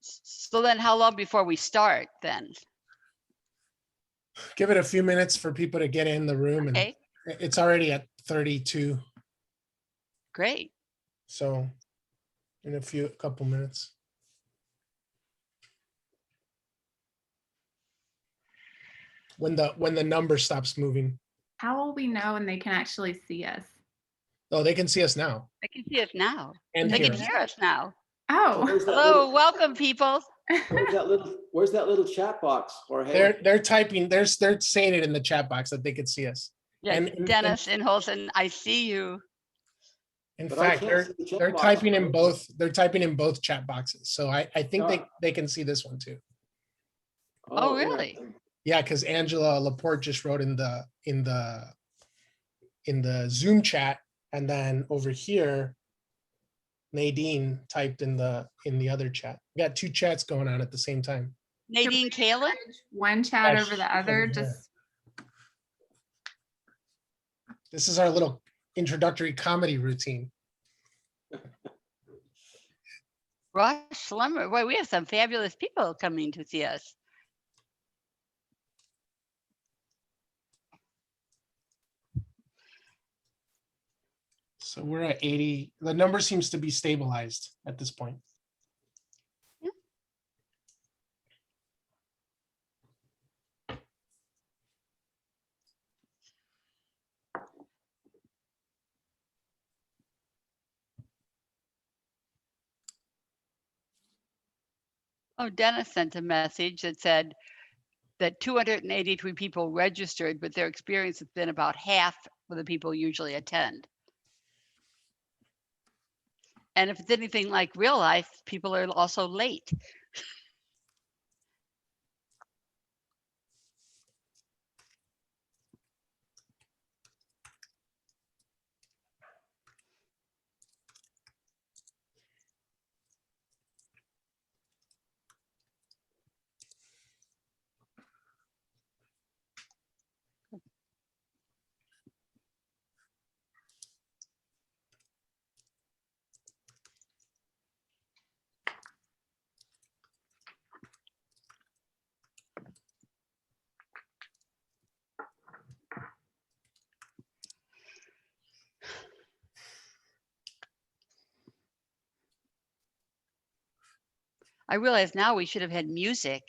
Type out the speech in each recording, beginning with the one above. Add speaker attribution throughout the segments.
Speaker 1: So then how long before we start then?
Speaker 2: Give it a few minutes for people to get in the room, and
Speaker 1: Okay,
Speaker 2: it's already at 32.
Speaker 1: great.
Speaker 2: So in a couple minutes. When the number stops moving.
Speaker 3: How will we know when they can actually see us?
Speaker 2: Oh, they can see us now.
Speaker 1: I can see us now.
Speaker 2: And
Speaker 1: They
Speaker 2: hear
Speaker 1: can
Speaker 2: us.
Speaker 1: hear us now.
Speaker 3: Oh,
Speaker 1: Hello, welcome people.
Speaker 4: Where's that little chat box, Jorge?
Speaker 2: They're typing, they're saying it in the chat box that they could see us.
Speaker 1: Yeah,
Speaker 2: And-
Speaker 1: Dennis and Holson, I see you.
Speaker 2: In
Speaker 4: But I
Speaker 2: fact,
Speaker 4: can't see the chat
Speaker 2: they're
Speaker 4: box.
Speaker 2: typing in both chat boxes. So I think they can see this one too.
Speaker 1: Oh, really?
Speaker 2: Yeah, because Angela Laporte just wrote in the Zoom chat, and then over here, Nadine typed in the other chat. We got two chats going on at the same time.
Speaker 1: Nadine Kalen?
Speaker 3: one chat
Speaker 2: Yeah,
Speaker 3: over the
Speaker 2: she's
Speaker 3: other,
Speaker 2: over
Speaker 3: just
Speaker 2: This is our little introductory comedy routine.
Speaker 1: Rush Slumber. Boy, we have some fabulous people coming to see us.
Speaker 2: So we're at 80. The number seems to be stabilized at this point.
Speaker 1: Oh, Dennis sent a message that said that 283 people registered, but their experience has been about half of the people usually attend. And if it's anything like real life, people are also late. I realize now we should have had music.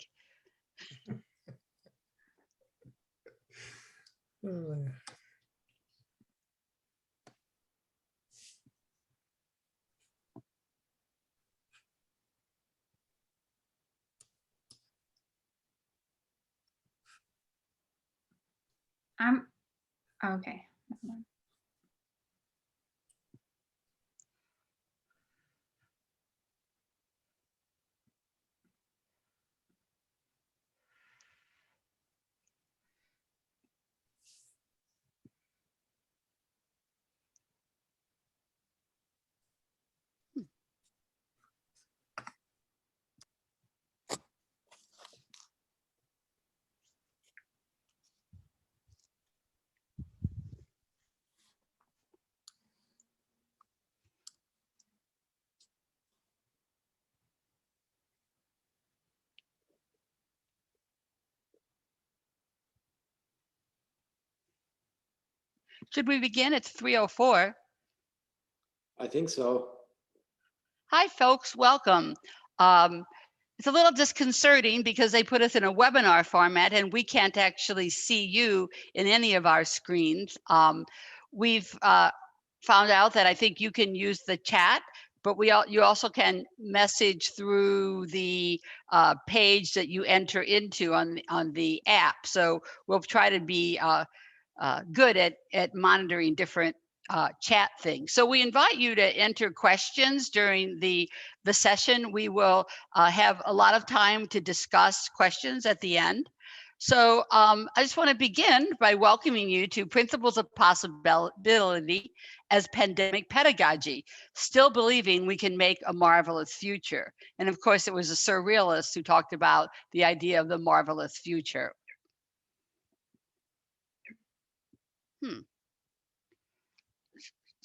Speaker 3: okay. Never mind.
Speaker 1: Should we begin? It's 3:04.
Speaker 4: I think so.
Speaker 1: Hi, folks. Welcome. It's a little disconcerting because they put us in a webinar format and we can't actually see you in any of our screens. We've found out that I think you can use the chat, but you also can message through the page that you enter into on the app. So we'll try to be good at monitoring different chat things. So we invite you to enter questions during the session. We will have a lot of time to discuss questions at the end. So I just want to begin by welcoming you to Principles of Possibility as Pandemic Pedagogy, still believing we can make a marvelous future. And of course, it was a surrealist who talked about the idea of the marvelous future.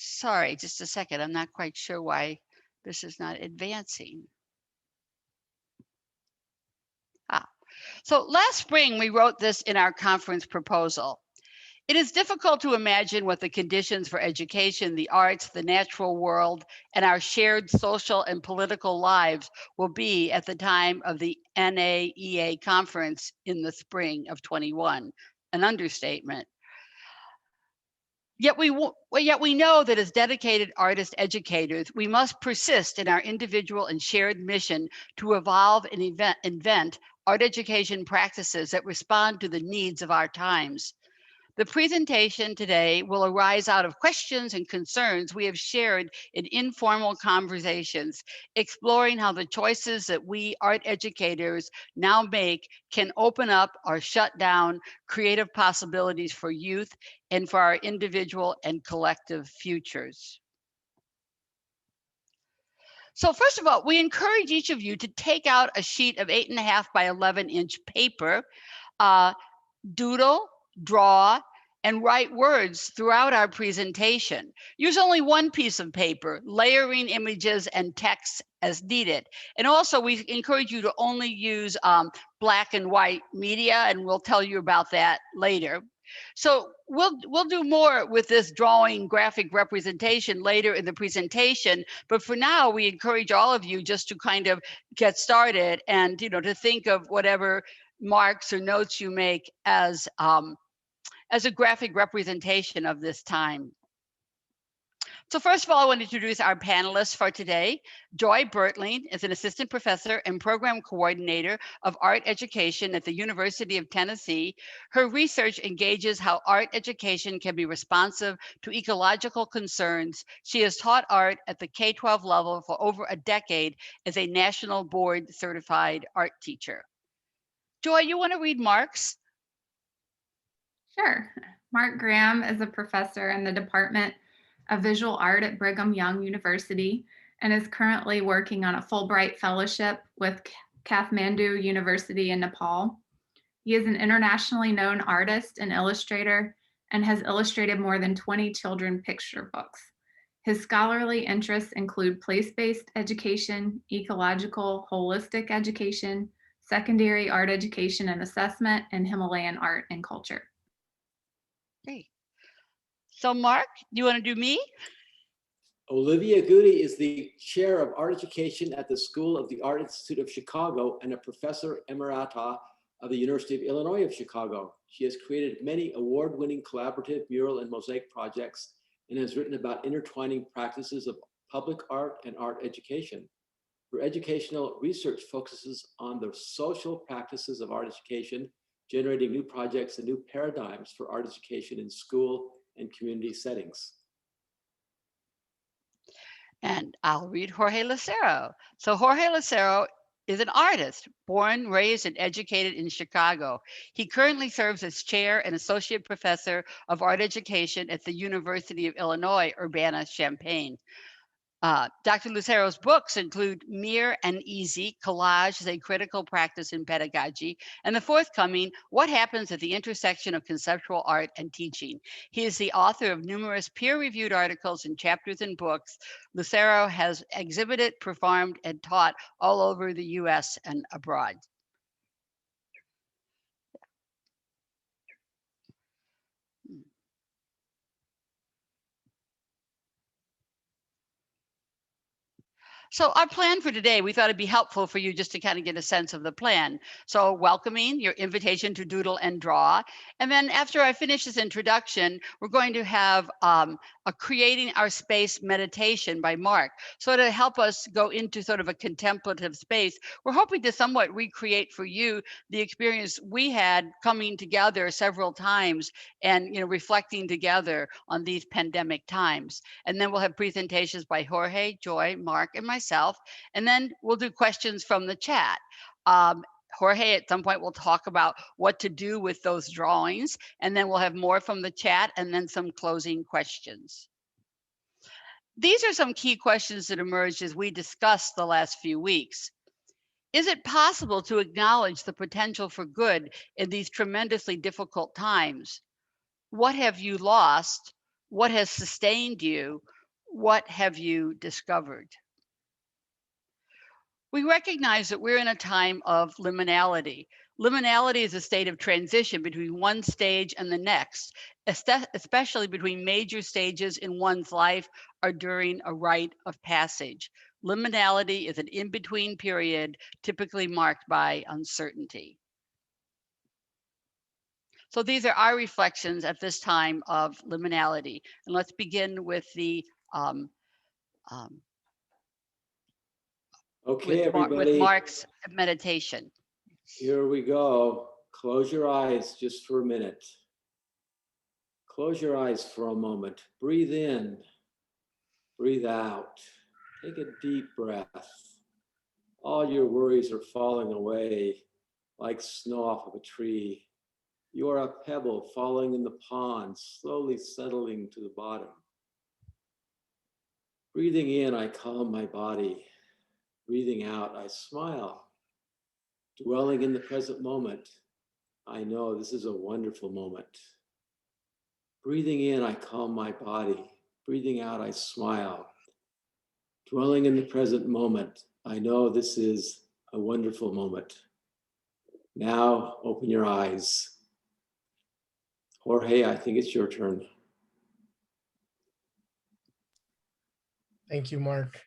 Speaker 1: Sorry, just a second. I'm not quite sure why this is not advancing. So last spring, we wrote this in our conference proposal. It is difficult to imagine what the conditions for education, the arts, the natural world, and our shared social and political lives will be at the time of the NAEA conference in the spring of 21, an understatement. Yet we know that as dedicated artist educators, we must persist in our individual and shared mission to evolve and invent art education practices that respond to the needs of our times. The presentation today will arise out of questions and concerns we have shared in informal conversations, exploring how the choices that we art educators now make can open up or shut down creative possibilities for youth and for our individual and collective futures. So first of all, we encourage each of you to take out a sheet of 8.5 by 11-inch paper, doodle, draw, and write words throughout our presentation. Use only one piece of paper, layering images and text as needed. And also we encourage you to only use black and white media, and we'll tell you about that later. So we'll do more with this drawing graphic representation later in the presentation, but for now we encourage all of you just to kind of get started and to think of whatever marks or notes you make as a graphic representation of this time. So first of all, I want to introduce our panelists for today. Joy Burtling is an assistant professor and program coordinator of art education at the University of Tennessee. Her research engages how art education can be responsive to ecological concerns. She has taught art at the K-12 level for over a decade as a national board certified art teacher. Joy, you want to read Mark's?
Speaker 3: Sure. Mark Graham is a professor in the Department of Visual Art at Brigham Young University and is currently working on a Fulbright Fellowship with Kathmandu University in Nepal. He is an internationally known artist and illustrator and has illustrated more than 20 children's picture books. His scholarly interests include place-based education, ecological, holistic education, secondary art education and assessment, and Himalayan art and culture.
Speaker 1: Great. So Mark, you want to do me?
Speaker 4: Olivia Gude is the chair of art education at the School of the Art Institute of Chicago and a professor emerita of the University of Illinois of Chicago. She has created many award-winning collaborative mural and mosaic projects and has written about intertwining practices of public art and art education. Her educational research focuses on the social practices of art education, generating new projects and new paradigms for art education in school and community settings.
Speaker 1: And I'll read Jorge Lucero. So Jorge Lucero is an artist, born, raised, and educated in Chicago. He currently serves as chair and associate professor of art education at the University of Illinois, Urbana-Champaign. Dr. Lucero's books include Mere and Easy, Collage as a Critical Practice in Pedagogy, and the forthcoming What Happens at the Intersection of Conceptual Art and Teaching. He is the author of numerous peer-reviewed articles and chapters in books. Lucero has exhibited, performed, and taught all over the US and abroad. So our plan for today, we thought it'd be helpful for you just to kind of get a sense of the plan. So welcoming your invitation to doodle and draw. And then after I finish this introduction, we're going to have a Creating Our Space meditation by Mark. So to help us go into sort of a contemplative space, we're hoping to somewhat recreate for you the experience we had coming together several times and reflecting together on these pandemic times. And then we'll have presentations by Jorge, Joy, Mark, and myself, and then we'll do questions from the chat. Jorge at some point will talk about what to do with those drawings, and then we'll have more from the chat and then some closing questions. These are some key questions that emerged as we discussed the last few weeks. Is it possible to acknowledge the potential for good in these tremendously difficult times? What have you lost? What has sustained you? What have you discovered? We recognize that we're in a time of liminality. Liminality is a state of transition between one stage and the next, especially between major stages in one's life or during a rite of passage. Liminality is an in-between period, typically marked by uncertainty. So these are our reflections at this time of liminality. And let's begin with the
Speaker 4: Okay,
Speaker 1: with
Speaker 4: everybody,
Speaker 1: Mark's meditation.
Speaker 4: here we go. Close your eyes just for a minute. Close your eyes for a moment. Breathe in, breathe out. Take a deep breath. All your worries are falling away like snow off of a tree. You are a pebble falling in the pond, slowly settling to the bottom. Breathing in, I calm my body. Breathing out, I smile. Dwelling in the present moment, I know this is a wonderful moment. Breathing in, I calm my body. Breathing out, I smile. Dwelling in the present moment, I know this is a wonderful moment. Now open your eyes. Jorge, I think it's your turn.
Speaker 2: Thank you, Mark.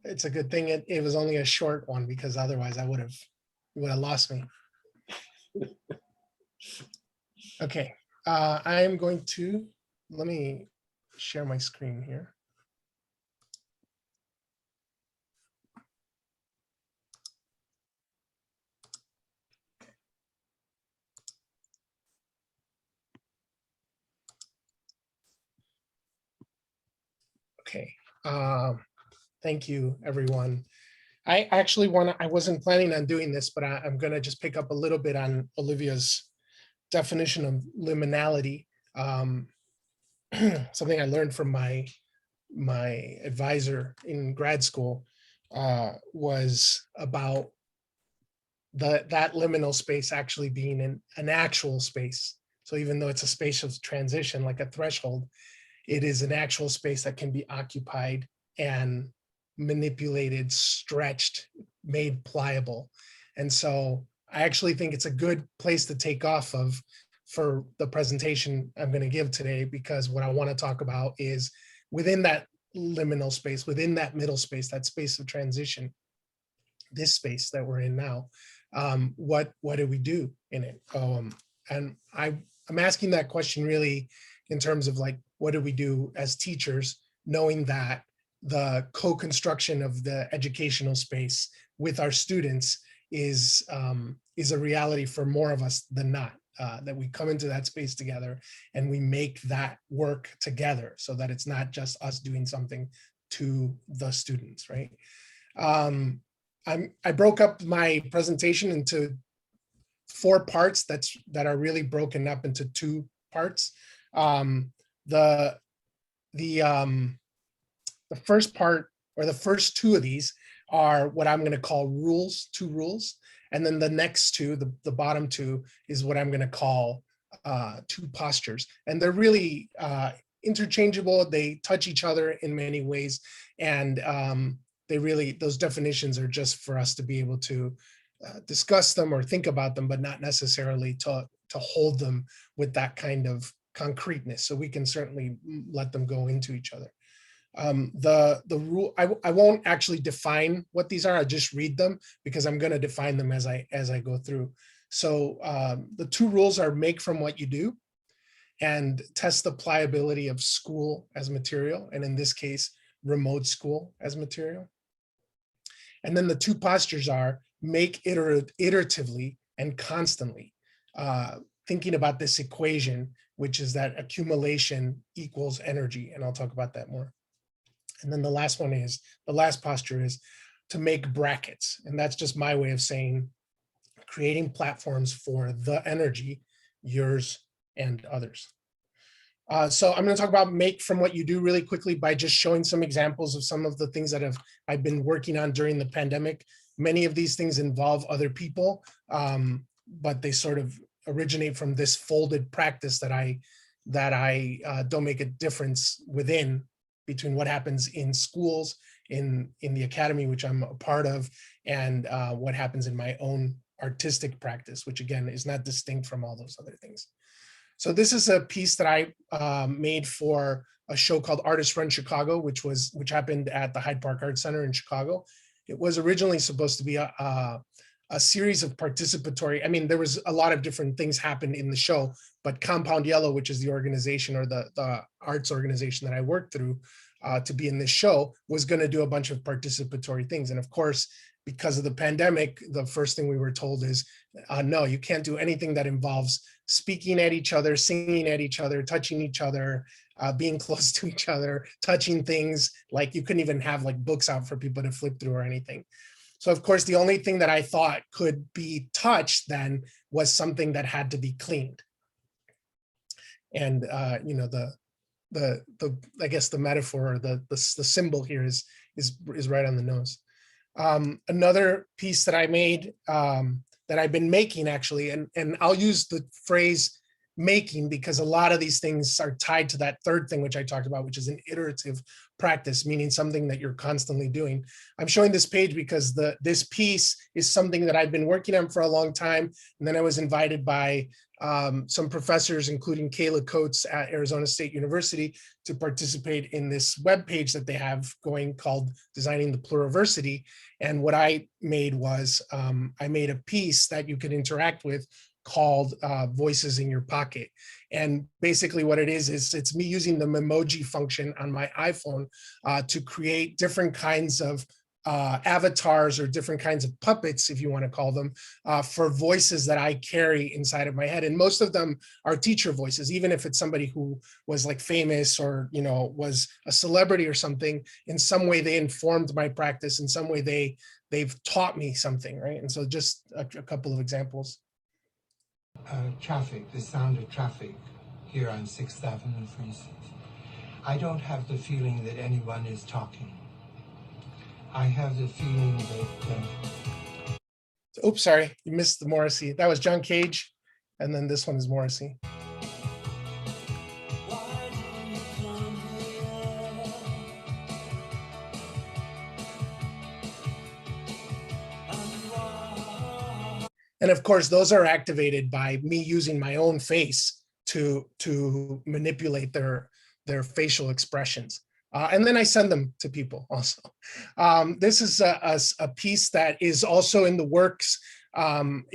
Speaker 2: It's a good thing it was only a short one, because otherwise you would have lost me. Okay, I am going to, let me share my screen here. Okay, thank you, everyone. I actually I wasn't planning on doing this, but I'm gonna just pick up a little bit on Olivia's definition of liminality. Something I learned from my advisor in grad school was about that liminal space actually being an actual space. So even though it's a space of transition, like a threshold, it is an actual space that can be occupied and manipulated, stretched, made pliable. And so I actually think it's a good place to take off of for the presentation I'm going to give today, because what I want to talk about is within that liminal space, within that middle space, that space of transition, this space that we're in now, what do we do in it? And I'm asking that question really in terms of like, what do we do as teachers, knowing that the co-construction of the educational space with our students is a reality for more of us than not, that we come into that space together and we make that work together, so that it's not just us doing something to the students, right? I broke up my presentation into 4 parts that are really broken up into 2 parts. The first part, or the first 2 of these, are what I'm going to call rules, 2 rules. And then the next 2, the bottom 2, is what I'm going to call 2 postures. And they're really interchangeable. They touch each other in many ways. And those definitions are just for us to be able to discuss them or think about them, but not necessarily to hold them with that kind of concreteness. So we can certainly let them go into each other. The rule, I won't actually define what these are. I just read them because I'm going to define them as I go through. So the 2 rules are: make from what you do, and test the pliability of school as material, and in this case, remote school as material. And then the 2 postures are: make iteratively and constantly, thinking about this equation, which is that accumulation equals energy. And I'll talk about that more. And then the last posture is to make brackets. And that's just my way of saying creating platforms for the energy, yours and others. So I'm going to talk about make from what you do really quickly by just showing some examples of some of the things that I've been working on during the pandemic. Many of these things involve other people, but they sort of originate from this folded practice that I don't make a difference within, between what happens in schools, in the academy, which I'm a part of, and what happens in my own artistic practice, which again is not distinct from all those other things. So this is a piece that I made for a show called Artists Run Chicago, which happened at the Hyde Park Art Center in Chicago. It was originally supposed to be a series of participatory, I mean, there was a lot of different things happened in the show, but Compound Yellow, which is the organization or the arts organization that I worked through to be in this show, was going to do a bunch of participatory things. And of course, because of the pandemic, the first thing we were told is, no, you can't do anything that involves speaking at each other, singing at each other, touching each other, being close to each other, touching things. Like you couldn't even have like books out for people to flip through or anything. So of course, the only thing that I thought could be touched then was something that had to be cleaned. And you know, I guess the metaphor or the symbol here is right on the nose. Another piece that I made that I've been making actually, and I'll use the phrase making because a lot of these things are tied to that third thing which I talked about, which is an iterative practice, meaning something that you're constantly doing. I'm showing this page because this piece is something that I've been working on for a long time, and then I was invited by some professors, including Kayla Coates at Arizona State University, to participate in this webpage that they have going called Designing the Pluriversity. And what I made was I made a piece that you could interact with called Voices in Your Pocket. And basically what it is it's me using the Memoji function on my iPhone to create different kinds of avatars or different kinds of puppets, if you want to call them, for voices that I carry inside of my head. And most of them are teacher voices, even if it's somebody who was like famous or, you know, was a celebrity or something. In some way they informed my practice. In some way they've taught me something, right? And so just a couple of examples.
Speaker 5: Traffic, the sound of traffic here on 6th Avenue, for instance. I don't have the feeling that anyone is talking. I have the feeling that...
Speaker 2: Oops, sorry, you missed the Morrissey. That was John Cage, and then this one is Morrissey. And of course, those are activated by me using my own face to manipulate their facial expressions. And then I send them to people also. This is a piece that is also in the works. I'm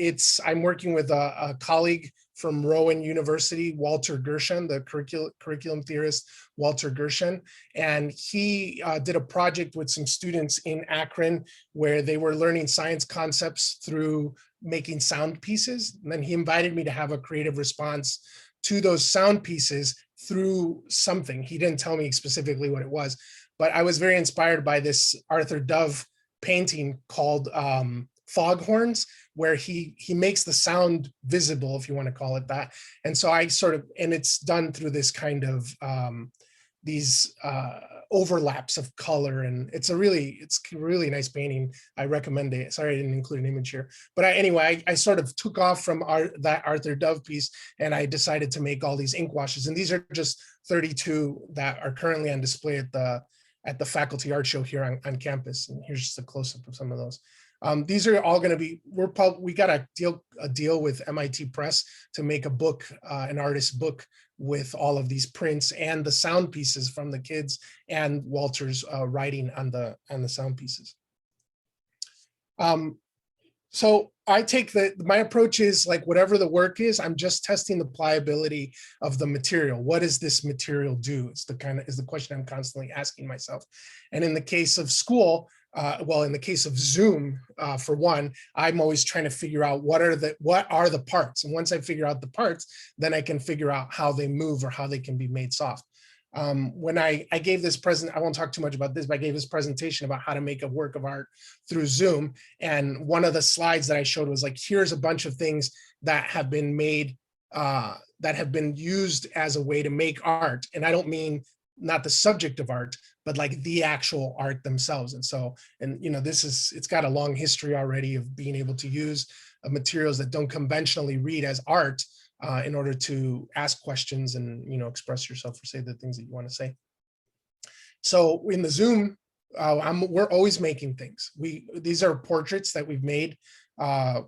Speaker 2: working with a colleague from Rowan University, Walter Gershon, the curriculum theorist, Walter Gershon. And he did a project with some students in Akron where they were learning science concepts through making sound pieces. And then he invited me to have a creative response to those sound pieces through something. He didn't tell me specifically what it was, but I was very inspired by this Arthur Dove painting called Foghorns, where he makes the sound visible, if you want to call it that. And so I and it's done through this kind of these overlaps of color, and it's a really nice painting. I recommend it. Sorry, I didn't include an image here, but anyway, I sort of took off from that Arthur Dove piece, and I decided to make all these ink washes, and these are just 32 that are currently on display at the faculty art show here on campus. And here's just a close-up of some of those. These are all going to be, we got a deal with MIT Press to make a book, an artist book with all of these prints and the sound pieces from the kids and Walter's writing on the sound pieces. So I take my approach is like whatever the work is, I'm just testing the pliability of the material. What does this material do? It's the question I'm constantly asking myself. And in the case of school, well, in the case of Zoom, for one, I'm always trying to figure out what are the parts. And once I figure out the parts, then I can figure out how they move or how they can be made soft. When I gave this I won't talk too much about this, but I gave this presentation about how to make a work of art through Zoom. And one of the slides that I showed was like, here's a bunch of things that have been made, that have been used as a way to make art. And I don't mean not the subject of art, but like the actual art themselves. And so, you know, it's got a long history already of being able to use materials that don't conventionally read as art in order to ask questions and, you know, express yourself or say the things that you want to say. So in the Zoom, we're always making things. These are portraits that we've made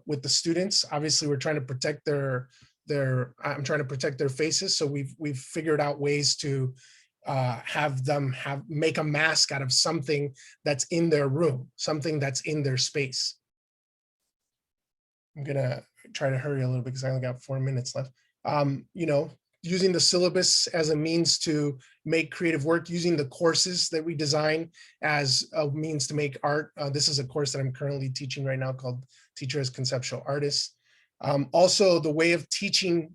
Speaker 2: with the students. Obviously, we're trying to protect I'm trying to protect their faces. So we've figured out ways to have them make a mask out of something that's in their room, something that's in their space. I'm gonna try to hurry a little bit because I only got 4 minutes left. You know, using the syllabus as a means to make creative work, using the courses that we design as a means to make art. This is a course that I'm currently teaching right now called Teacher as Conceptual Artist. Also the way of teaching,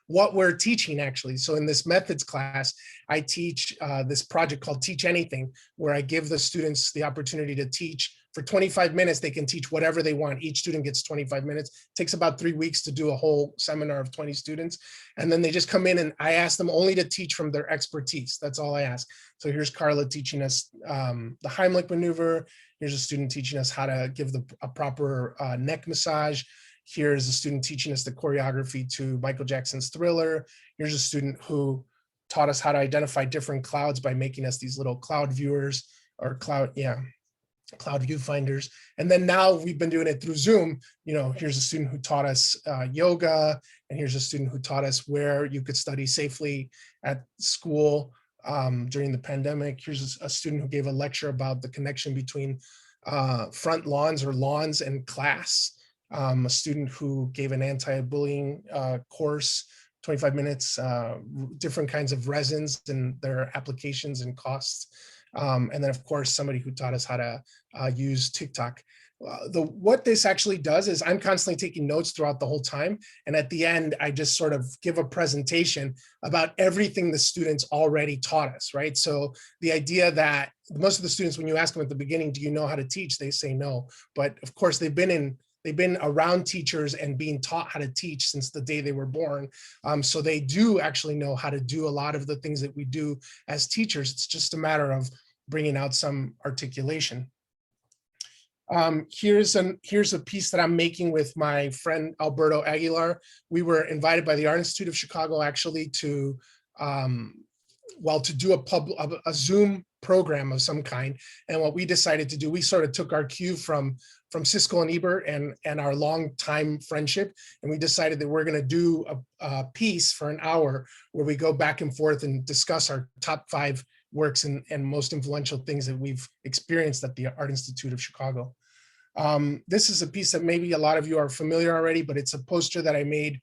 Speaker 2: what we're teaching actually. So in this methods class, I teach this project called Teach Anything, where I give the students the opportunity to teach for 25 minutes. They can teach whatever they want. Each student gets 25 minutes. It takes about 3 weeks to do a whole seminar of 20 students. And then they just come in and I ask them only to teach from their expertise. That's all I ask. So here's Carla teaching us the Heimlich maneuver. Here's a student teaching us how to give a proper neck massage. Here's a student teaching us the choreography to Michael Jackson's Thriller. Here's a student who taught us how to identify different clouds by making us these little cloud viewers or cloud viewfinders. And then now we've been doing it through Zoom. You know, here's a student who taught us yoga, and here's a student who taught us where you could study safely at school during the pandemic. Here's a student who gave a lecture about the connection between front lawns or lawns and class. A student who gave an anti-bullying course, 25 minutes, different kinds of resins and their applications and costs. And then of course, somebody who taught us how to use TikTok. What this actually does is I'm constantly taking notes throughout the whole time. And at the end, I just sort of give a presentation about everything the students already taught us, right? So the idea that most of the students, when you ask them at the beginning, do you know how to teach? They say no. But of course, they've been around teachers and being taught how to teach since the day they were born. So they do actually know how to do a lot of the things that we do as teachers. It's just a matter of bringing out some articulation. Here's a piece that I'm making with my friend Alberto Aguilar. We were invited by the Art Institute of Chicago actually to do a Zoom program of some kind. And what we decided to do, we sort of took our cue from Siskel and Ebert and our long time friendship. And we decided that we're going to do a piece for an hour where we go back and forth and discuss our top 5 works and most influential things that we've experienced at the Art Institute of Chicago. This is a piece that maybe a lot of you are familiar already, but it's a poster that I made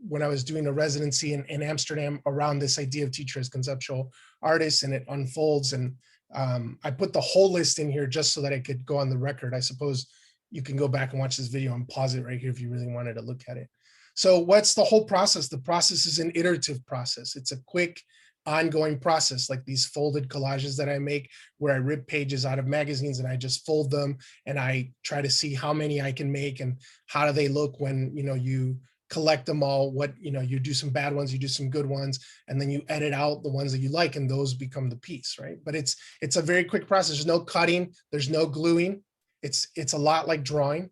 Speaker 2: when I was doing a residency in Amsterdam around this idea of teacher as conceptual artists, and it unfolds. And I put the whole list in here just so that I could go on the record. I suppose you can go back and watch this video and pause it right here if you really wanted to look at it. So what's the whole process? The process is an iterative process. It's a quick, ongoing process, like these folded collages that I make where I rip pages out of magazines and I just fold them and I try to see how many I can make and how do they look when, you know, you collect them all, what, you know, you do some bad ones, you do some good ones, and then you edit out the ones that you like and those become the piece, right? But it's a very quick process. There's no cutting, there's no gluing. It's a lot like drawing.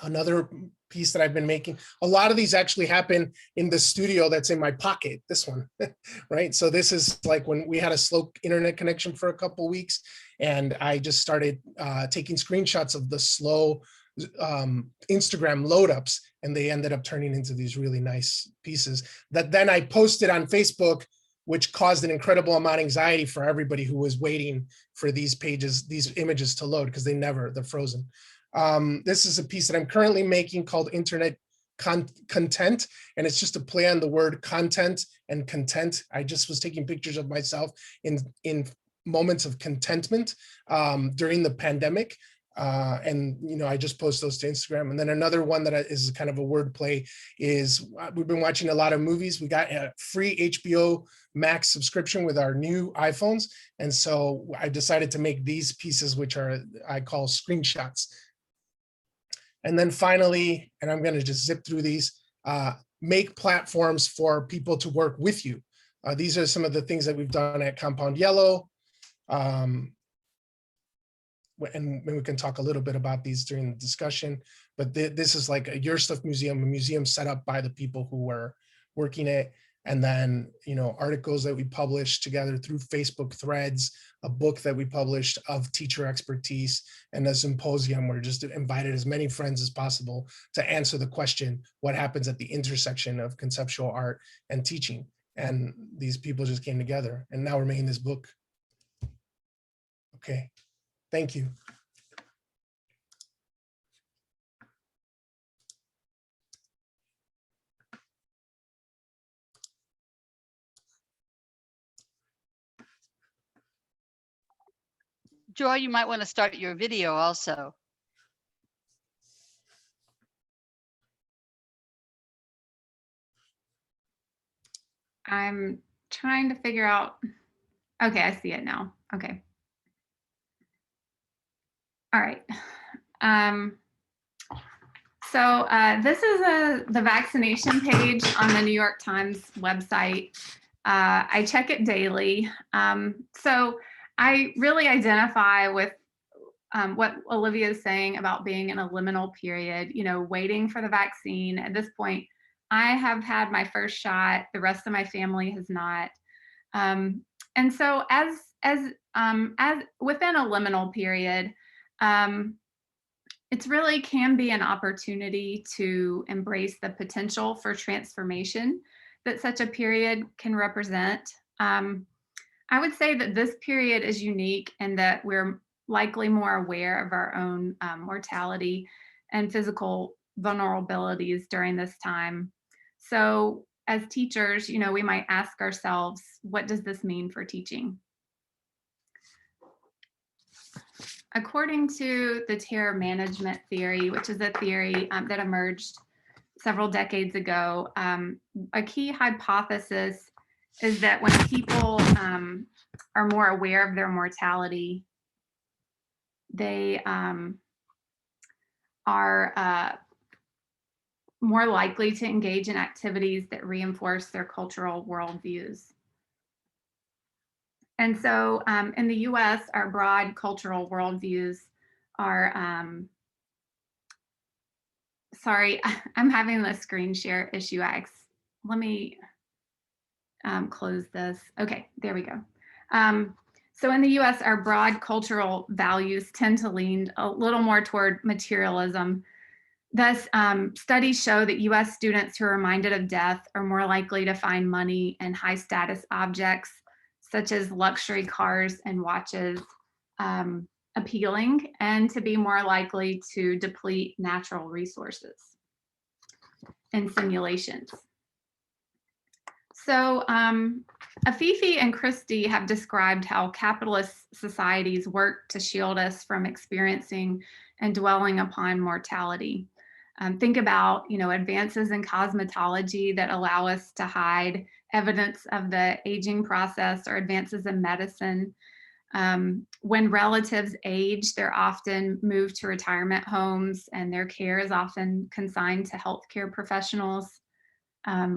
Speaker 2: Another piece that I've been making, a lot of these actually happen in the studio that's in my pocket, this one, right? So this is like when we had a slow internet connection for a couple of weeks and I just started taking screenshots of the slow Instagram load ups, and they ended up turning into these really nice pieces that then I posted on Facebook, which caused an incredible amount of anxiety for everybody who was waiting for these pages, these images to load, because they're frozen. This is a piece that I'm currently making called Internet Content, and it's just a play on the word content and content. I just was taking pictures of myself in moments of contentment during the pandemic. And, you know, I just post those to Instagram. And then another one that is kind of a word play is we've been watching a lot of movies. We got a free HBO Max subscription with our new iPhones. And so I decided to make these pieces, which I call screenshots. And then finally, and I'm going to just zip through these, make platforms for people to work with you. These are some of the things that we've done at Compound Yellow. And we can talk a little bit about these during the discussion, but this is like a Your Stuff museum, a museum set up by the people who were working it. And then, articles that we published together through Facebook threads, a book that we published of teacher expertise, and a symposium where just invited as many friends as possible to answer the question, what happens at the intersection of conceptual art and teaching? And these people just came together, and now we're making this book. Okay, thank you.
Speaker 1: Joy, you might want to start your video also.
Speaker 3: I'm trying to figure out. Okay, I see it now. Okay. All right. So this is the vaccination page on the New York Times website. I check it daily. So I really identify with what Olivia is saying about being in a liminal period, waiting for the vaccine. At this point, I have had my first shot. The rest of my family has not. And so as within a liminal period, it really can be an opportunity to embrace the potential for transformation that such a period can represent. I would say that this period is unique in that we're likely more aware of our own mortality and physical vulnerabilities during this time. So as teachers, we might ask ourselves, what does this mean for teaching? According to the terror management theory, which is a theory that emerged several decades ago, a key hypothesis is that when people are more aware of their mortality, they are more likely to engage in activities that reinforce their cultural worldviews. And so in the US, our broad cultural worldviews are, sorry, I'm having a screen share issue. Let me close this. Okay, there we go. So in the US, our broad cultural values tend to lean a little more toward materialism. Thus, studies show that US students who are reminded of death are more likely to find money and high status objects, such as luxury cars and watches, appealing, and to be more likely to deplete natural resources in simulations. So Afifi and Christie have described how capitalist societies work to shield us from experiencing and dwelling upon mortality. Think about, advances in cosmetology that allow us to hide evidence of the aging process, or advances in medicine. When relatives age, they're often moved to retirement homes, and their care is often consigned to healthcare professionals.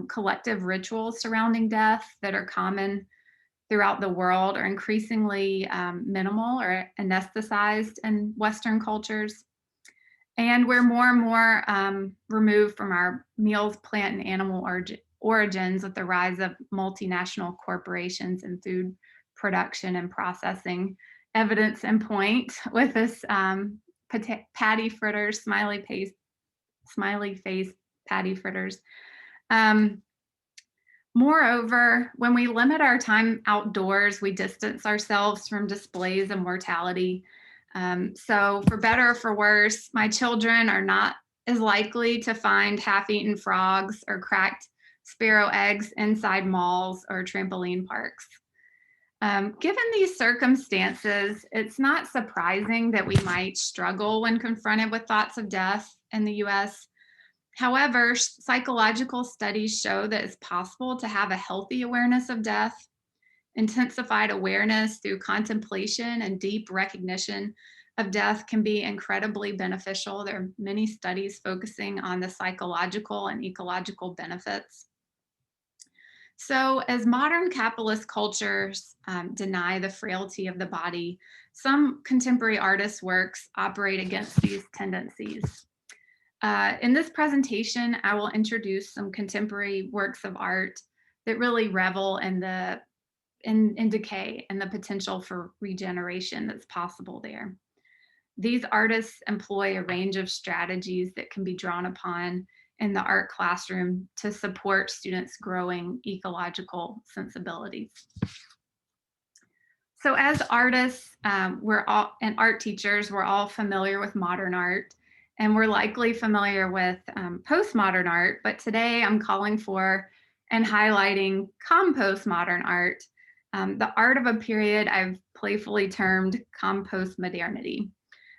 Speaker 3: Collective rituals surrounding death that are common throughout the world are increasingly minimal or anesthetized in Western cultures. And we're more and more removed from our meals, plant and animal origins with the rise of multinational corporations in food production and processing. Evidence in point with this patty fritters, smiley face patty fritters. Moreover, when we limit our time outdoors, we distance ourselves from displays of mortality. So for better or for worse, my children are not as likely to find half-eaten frogs or cracked sparrow eggs inside malls or trampoline parks. Given these circumstances, it's not surprising that we might struggle when confronted with thoughts of death in the US. However, psychological studies show that it's possible to have a healthy awareness of death. Intensified awareness through contemplation and deep recognition of death can be incredibly beneficial. There are many studies focusing on the psychological and ecological benefits. So as modern capitalist cultures deny the frailty of the body, some contemporary artists' works operate against these tendencies. In this presentation, I will introduce some contemporary works of art that really revel in in decay and the potential for regeneration that's possible there. These artists employ a range of strategies that can be drawn upon in the art classroom to support students' growing ecological sensibilities. So as artists, and art teachers, we're all familiar with modern art, and we're likely familiar with postmodern art, but today I'm calling for and highlighting compost modern art, the art of a period I've playfully termed compost modernity,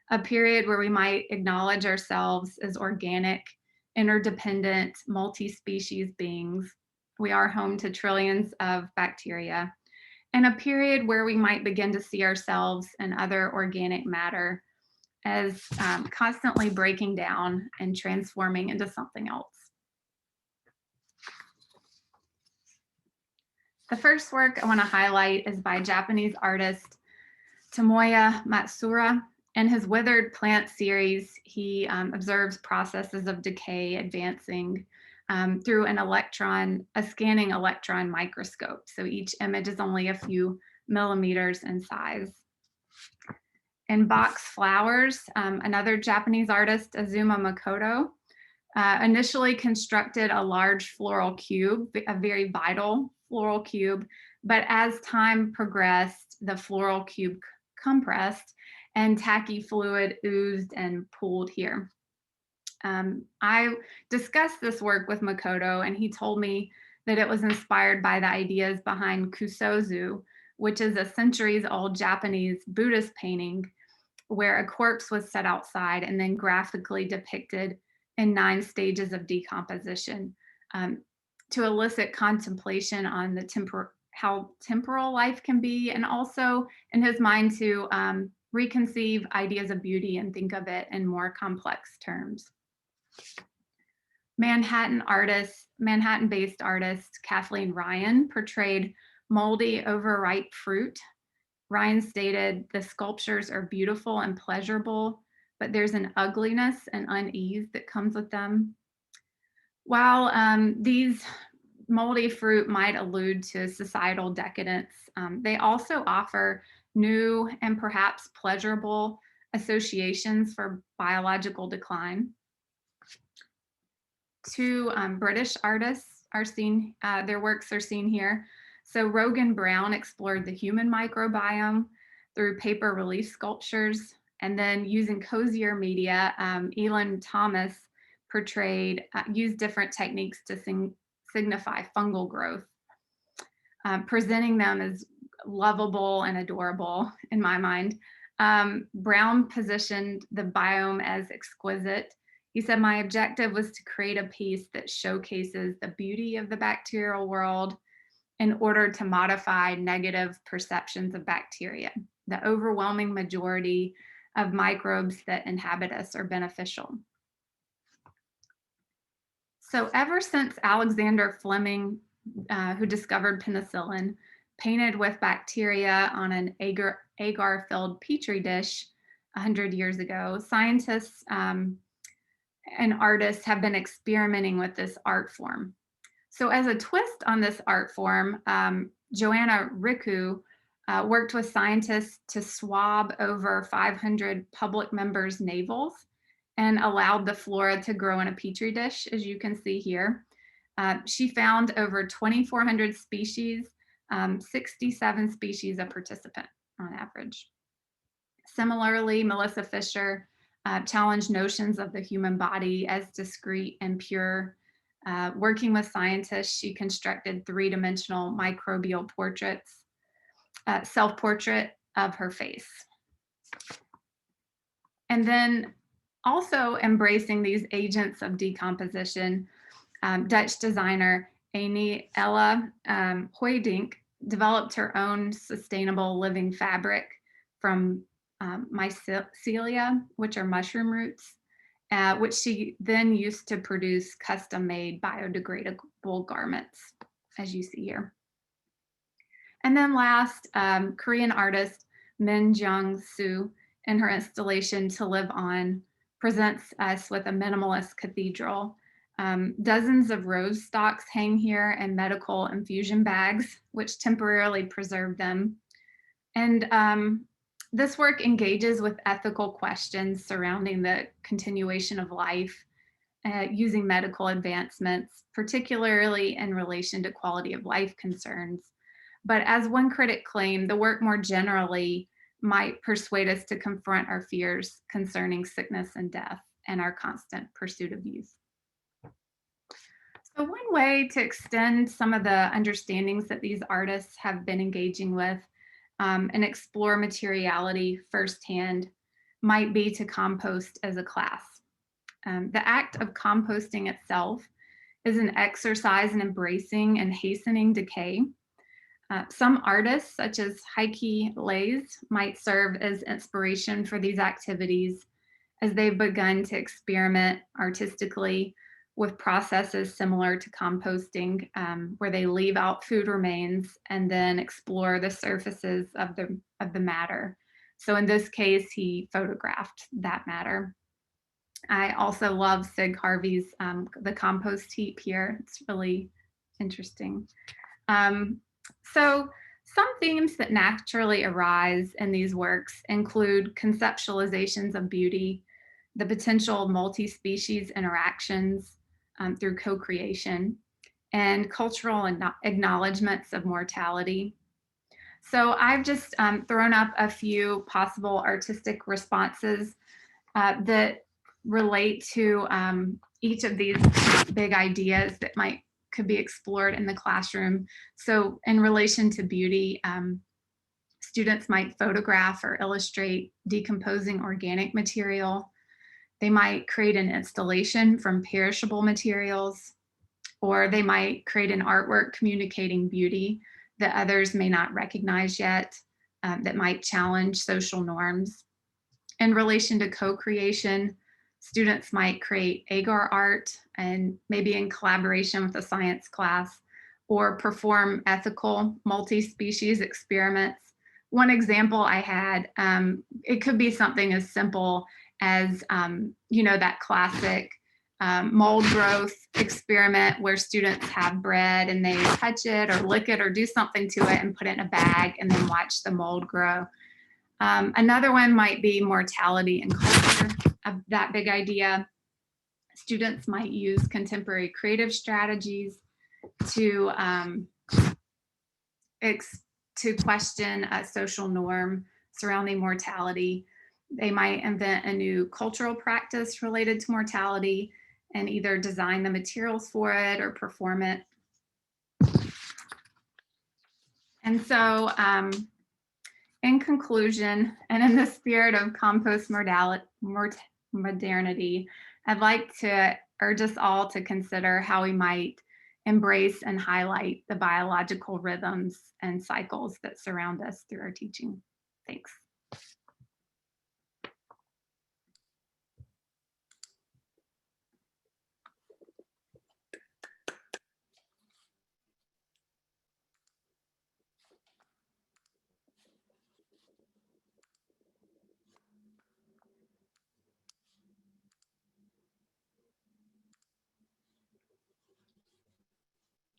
Speaker 3: a period where we might acknowledge ourselves as organic, interdependent, multi-species beings. We are home to trillions of bacteria, and a period where we might begin to see ourselves and other organic matter as constantly breaking down and transforming into something else. The first work I want to highlight is by Japanese artist Tamoya Matsura. In his Withered Plant series, he observes processes of decay advancing through a scanning electron microscope. So each image is only a few millimeters in size. In Box Flowers, another Japanese artist, Azuma Makoto, initially constructed a large floral cube, a very vital floral cube, but as time progressed, the floral cube compressed and tacky fluid oozed and pooled here. I discussed this work with Makoto, and he told me that it was inspired by the ideas behind kusozu, which is a centuries-old Japanese Buddhist painting where a corpse was set outside and then graphically depicted in 9 stages of decomposition to elicit contemplation on how temporal life can be, and also in his mind to reconceive ideas of beauty and think of it in more complex terms. Manhattan-based artist Kathleen Ryan portrayed moldy, overripe fruit. Ryan stated, "The sculptures are beautiful and pleasurable, but there's an ugliness and unease that comes with them." While these moldy fruit might allude to societal decadence, they also offer new and perhaps pleasurable associations for biological decline. 2 British artists are seen, their works are seen here. So Rogan Brown explored the human microbiome through paper relief sculptures, and then using cozier media, Elin Thomas used different techniques to signify fungal growth, presenting them as lovable and adorable in my mind. Brown positioned the biome as exquisite. He said, "My objective was to create a piece that showcases the beauty of the bacterial world in order to modify negative perceptions of bacteria. The overwhelming majority of microbes that inhabit us are beneficial." So ever since Alexander Fleming, who discovered penicillin, painted with bacteria on an agar-filled petri dish 100 years ago, scientists and artists have been experimenting with this art form. So as a twist on this art form, Joanna Riku worked with scientists to swab over 500 public members' navels and allowed the flora to grow in a petri dish, as you can see here. She found over 2,400 species, 67 species a participant on average. Similarly, Melissa Fisher challenged notions of the human body as discrete and pure. Working with scientists, she constructed 3-dimensional microbial portraits, self-portrait of her face. And then also embracing these agents of decomposition, Dutch designer Ella Hoydink developed her own sustainable living fabric from mycelia, which are mushroom roots, which she then used to produce custom-made biodegradable garments, as you see here. And then last, Korean artist Min Jung-soo, in her installation To Live On, presents us with a minimalist cathedral Dozens of rose stalks hang here in medical infusion bags, which temporarily preserve them. And this work engages with ethical questions surrounding the continuation of life using medical advancements, particularly in relation to quality of life concerns. But as one critic claimed, the work more generally might persuade us to confront our fears concerning sickness and death and our constant pursuit of youth. So one way to extend some of the understandings that these artists have been engaging with and explore materiality firsthand might be to compost as a class. The act of composting itself is an exercise in embracing and hastening decay. Some artists, such as Heike Leys, might serve as inspiration for these activities as they've begun to experiment artistically with processes similar to composting, where they leave out food remains and then explore the surfaces of the matter. So in this case, he photographed that matter. I also love Sig Harvey's The Compost Heap here. It's really interesting. So some themes that naturally arise in these works include conceptualizations of beauty, the potential multi-species interactions through co-creation, and cultural acknowledgements of mortality. So I've just thrown up a few possible artistic responses that relate to each of these big ideas that could be explored in the classroom. So in relation to beauty, students might photograph or illustrate decomposing organic material. They might create an installation from perishable materials, or they might create an artwork communicating beauty that others may not recognize yet, that might challenge social norms. In relation to co-creation, students might create agar art, and maybe in collaboration with a science class, or perform ethical multi-species experiments. One example I had, it could be something as simple as, that classic mold growth experiment where students have bread and they touch it or lick it or do something to it and put it in a bag and then watch the mold grow. Another one might be mortality and culture, that big idea. Students might use contemporary creative strategies to question a social norm surrounding mortality. They might invent a new cultural practice related to mortality and either design the materials for it or perform it. And so, in conclusion, and in the spirit of compost modernity, I'd like to urge us all to consider how we might embrace and highlight the biological rhythms and cycles that surround us through our teaching. Thanks.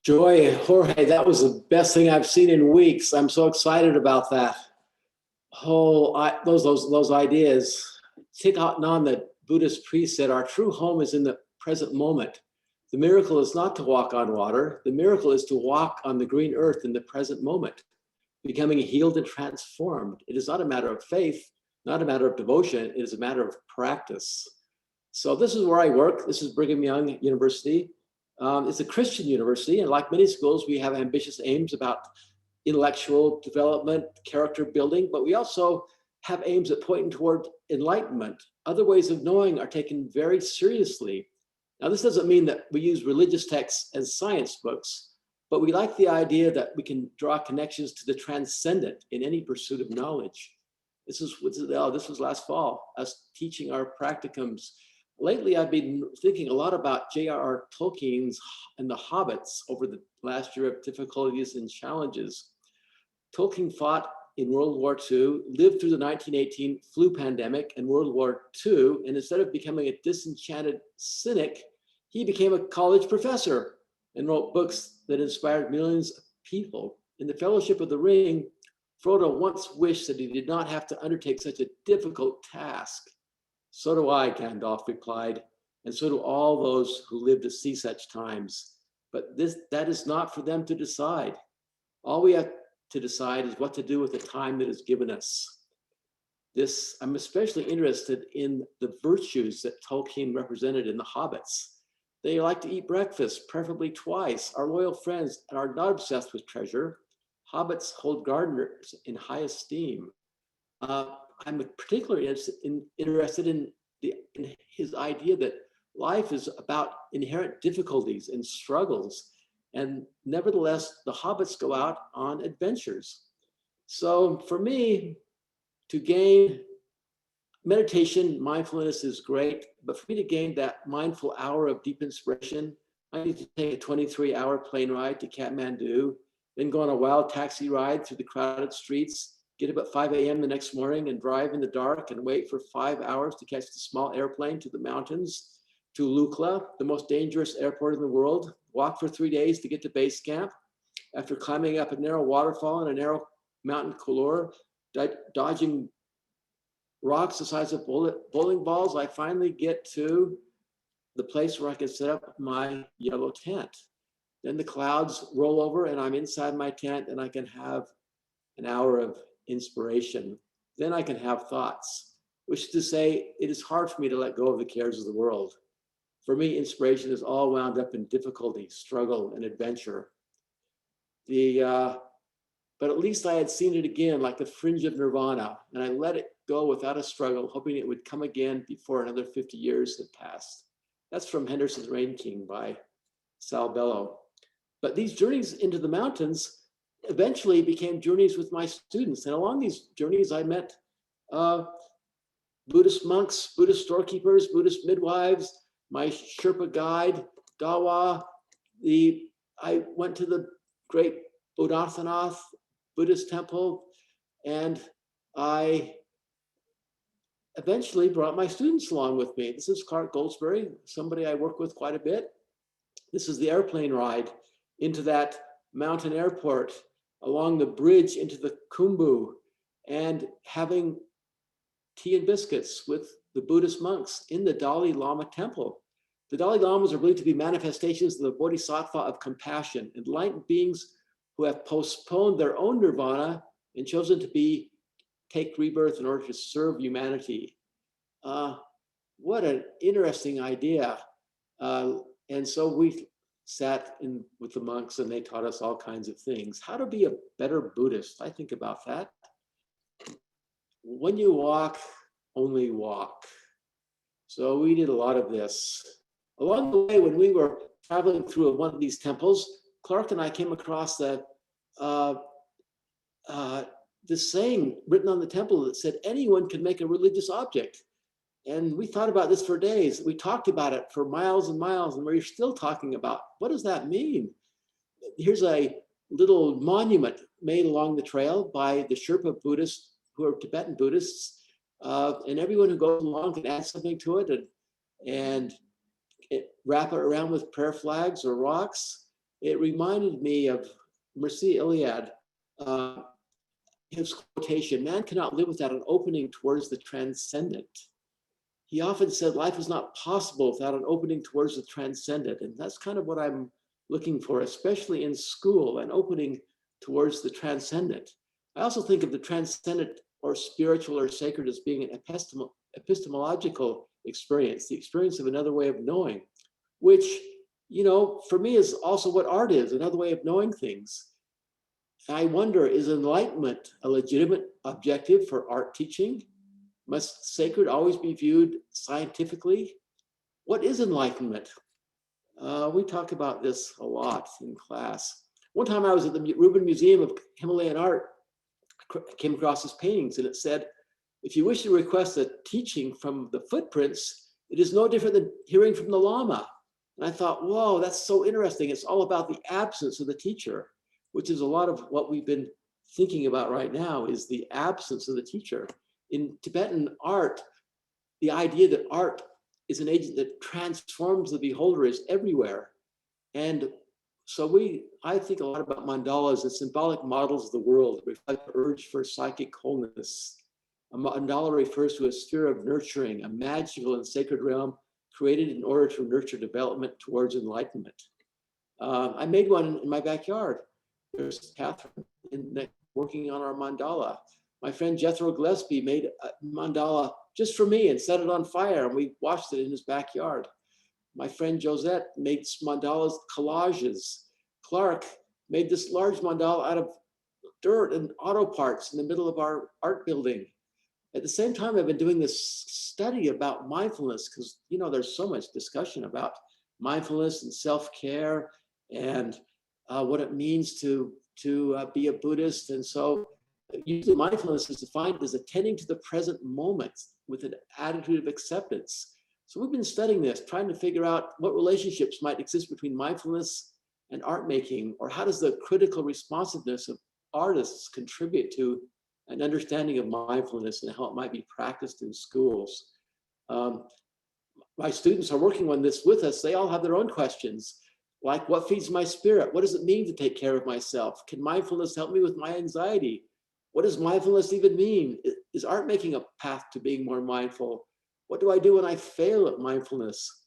Speaker 4: Joy, Jorge, that was the best thing I've seen in weeks. I'm so excited about that. Those ideas. Thich Nhat Hanh, the Buddhist priest, said, our true home is in the present moment. The miracle is not to walk on water. The miracle is to walk on the green earth in the present moment, becoming healed and transformed. It is not a matter of faith, not a matter of devotion. It is a matter of practice. So this is where I work. This is Brigham Young University. It's a Christian university, and like many schools, we have ambitious aims about intellectual development, character building, but we also have aims at pointing toward enlightenment. Other ways of knowing are taken very seriously. Now, this doesn't mean that we use religious texts as science books, but we like the idea that we can draw connections to the transcendent in any pursuit of knowledge. This was last fall, us teaching our practicums. Lately, I've been thinking a lot about J.R.R. Tolkien's and the Hobbits over the last year of difficulties and challenges. Tolkien fought in World War II, lived through the 1918 flu pandemic and World War II, and instead of becoming a disenchanted cynic, He became a college professor and wrote books that inspired millions of people. In the Fellowship of the Ring, Frodo once wished that he did not have to undertake such a difficult task. So do I, Gandalf replied, and so do all those who live to see such times. But that is not for them to decide. All we have to decide is what to do with the time that is given us. I'm especially interested in the virtues that Tolkien represented in the hobbits. They like to eat breakfast, preferably twice, are loyal friends, and are not obsessed with treasure. Hobbits hold gardeners in high esteem. I'm particularly interested in his idea that life is about inherent difficulties and struggles, and nevertheless, the hobbits go out on adventures. So for me, to gain meditation, mindfulness is great, but for me to gain that mindful hour of deep inspiration, I need to take a 23-hour plane ride to Kathmandu, then go on a wild taxi ride through the crowded streets, get up at 5 a.m. the next morning and drive in the dark and wait for 5 hours to catch the small airplane to the mountains, to Lukla, the most dangerous airport in the world, walk for 3 days to get to base camp. After climbing up a narrow waterfall and a narrow mountain couloir, dodging rocks the size of bowling balls, I finally get to the place where I can set up my yellow tent. Then the clouds roll over and I'm inside my tent and I can have an hour of inspiration. Then I can have thoughts, which is to say, it is hard for me to let go of the cares of the world. For me, inspiration is all wound up in difficulty, struggle, and adventure. But at least I had seen it again, like the fringe of nirvana, and I let it go without a struggle, hoping it would come again before another 50 years had passed. That's from Henderson's Rain King by Sal Bello. But these journeys into the mountains eventually became journeys with my students. And along these journeys, I met Buddhist monks, Buddhist storekeepers, Buddhist midwives, my Sherpa guide, Dawa. I went to the great Bodhanath Buddhist temple, and I eventually brought my students along with me. This is Clark Goldsberry, somebody I work with quite a bit. This is the airplane ride into that mountain airport, along the bridge into the Khumbu, and having tea and biscuits with the Buddhist monks in the Dalai Lama temple. The Dalai Lamas are believed to be manifestations of the Bodhisattva of compassion, enlightened beings who have postponed their own nirvana and chosen to take rebirth in order to serve humanity. What an interesting idea. And so we sat in with the monks and they taught us all kinds of things. How to be a better Buddhist, I think about that. When you walk, only walk. So we did a lot of this. Along the way, when we were traveling through one of these temples, Clark and I came across this saying written on the temple that said anyone can make a religious object. And we thought about this for days. We talked about it for miles and miles, and we're still talking about what does that mean? Here's a little monument made along the trail by the Sherpa Buddhists, who are Tibetan Buddhists, and everyone who goes along can add something to it and wrap it around with prayer flags or rocks. It reminded me of Mircea Eliade, his quotation, "Man cannot live without an opening towards the transcendent." He often said life is not possible without an opening towards the transcendent. And that's kind of what I'm looking for, especially in school, an opening towards the transcendent. I also think of the transcendent or spiritual or sacred as being an epistemological experience, the experience of another way of knowing, which, for me is also what art is, another way of knowing things. I wonder, is enlightenment a legitimate objective for art teaching? Must sacred always be viewed scientifically? What is enlightenment? We talk about this a lot in class. One time I was at the Rubin Museum of Himalayan Art, came across his paintings, and it said, if you wish to request a teaching from the footprints, it is no different than hearing from the Lama. And I thought, whoa, that's so interesting. It's all about the absence of the teacher, which is a lot of what we've been thinking about right now, is the absence of the teacher. In Tibetan art, the idea that art is an agent that transforms the beholder, is everywhere. And so I think a lot about mandalas as symbolic models of the world that reflect the urge for psychic wholeness. A mandala refers to a sphere of nurturing, a magical and sacred realm created in order to nurture development towards enlightenment. I made one in my backyard. There's Catherine working on our mandala. My friend Jethro Gillespie made a mandala just for me and set it on fire, and we watched it in his backyard. My friend Josette made mandalas collages. Clark made this large mandala out of dirt and auto parts in the middle of our art building. At the same time, I've been doing this study about mindfulness because, you know, there's so much discussion about mindfulness and self-care and what it means to be a Buddhist. And so usually mindfulness is defined as attending to the present moment with an attitude of acceptance. So we've been studying this, trying to figure out what relationships might exist between mindfulness and art making, or how does the critical responsiveness of artists contribute to an understanding of mindfulness and how it might be practiced in schools. My students are working on this with us. They all have their own questions, like what feeds my spirit? What does it mean to take care of myself? Can mindfulness help me with my anxiety? What does mindfulness even mean? Is art making a path to being more mindful? What do I do when I fail at mindfulness?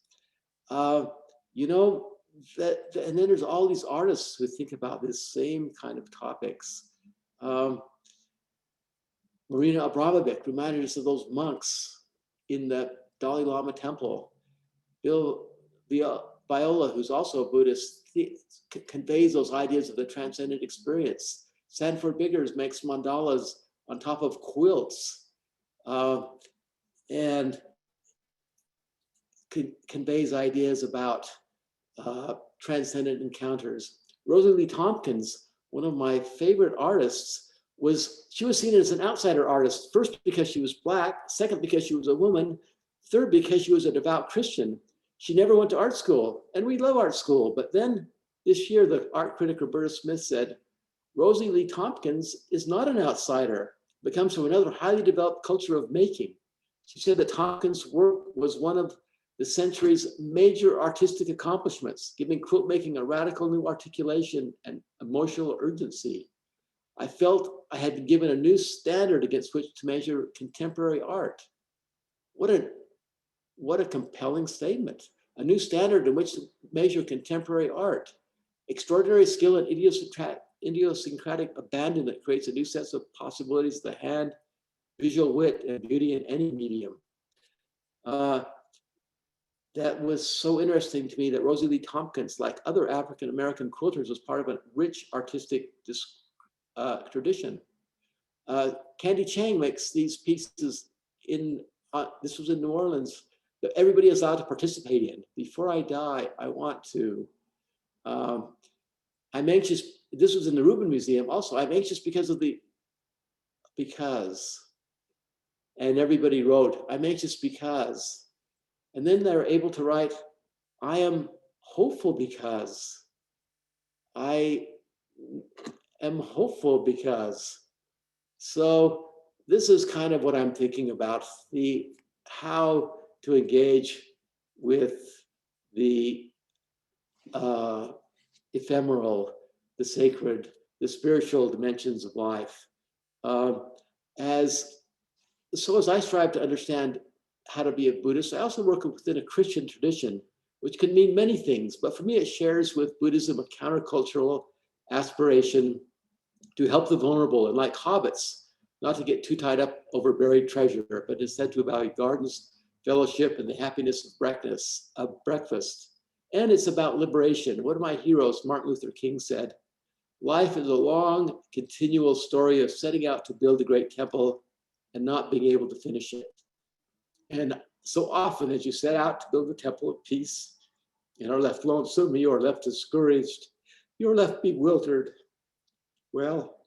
Speaker 4: You know, and then there's all these artists who think about this same kind of topics. Marina Abramovic reminded us of those monks in the Dalai Lama temple. Bill Viola, who's also a Buddhist, conveys those ideas of the transcendent experience. Sanford Biggers makes mandalas on top of quilts and conveys ideas about transcendent encounters. Rosalie Tompkins, one of my favorite artists, she was seen as an outsider artist, first because she was Black, second because she was a woman, third because she was a devout Christian. She never went to art school, and we love art school. But then this year, the art critic Roberta Smith said, Rosalie Tompkins is not an outsider, but comes from another highly developed culture of making. She said that Tompkins' work was one of the century's major artistic accomplishments, giving quilt making a radical new articulation and emotional urgency. I felt I had been given a new standard against which to measure contemporary art. What a compelling statement. A new standard in which to measure contemporary art. Extraordinary skill and idiosyncratic abandonment creates a new sense of possibilities of the hand, visual wit, and beauty in any medium. That was so interesting to me that Rosalie Tompkins, like other African-American quilters, was part of a rich artistic tradition. Candy Chang makes these pieces this was in New Orleans, that everybody is allowed to participate in. Before I die, I want to. I'm anxious, this was in the Rubin Museum also, I'm anxious because, and everybody wrote, I'm anxious because. And then they're able to write, I am hopeful because. I am hopeful because. So this is kind of what I'm thinking about, how to engage with the ephemeral, the sacred, the spiritual dimensions of life. As I strive to understand how to be a Buddhist, I also work within a Christian tradition, which can mean many things, but for me, it shares with Buddhism a countercultural aspiration to help the vulnerable and, like hobbits, not to get too tied up over buried treasure, but instead to value gardens, fellowship, and the happiness of breakfast. And it's about liberation. One of my heroes, Martin Luther King, said, life is a long, continual story of setting out to build a great temple and not being able to finish it. And so often as you set out to build the temple of peace and are left lonesome, you are left discouraged, you are left bewildered. Well,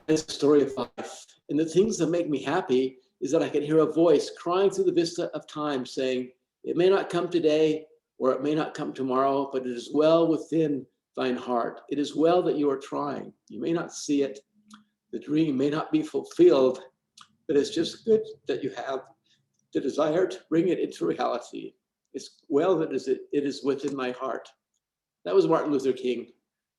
Speaker 4: it's a story of life. And the things that make me happy is that I can hear a voice crying through the vista of time saying, it may not come today or it may not come tomorrow, but it is well within thine heart. It is well that you are trying. You may not see it. The dream may not be fulfilled, but it's just good that you have the desire to bring it into reality. It's well that it is within my heart. That was Martin Luther King.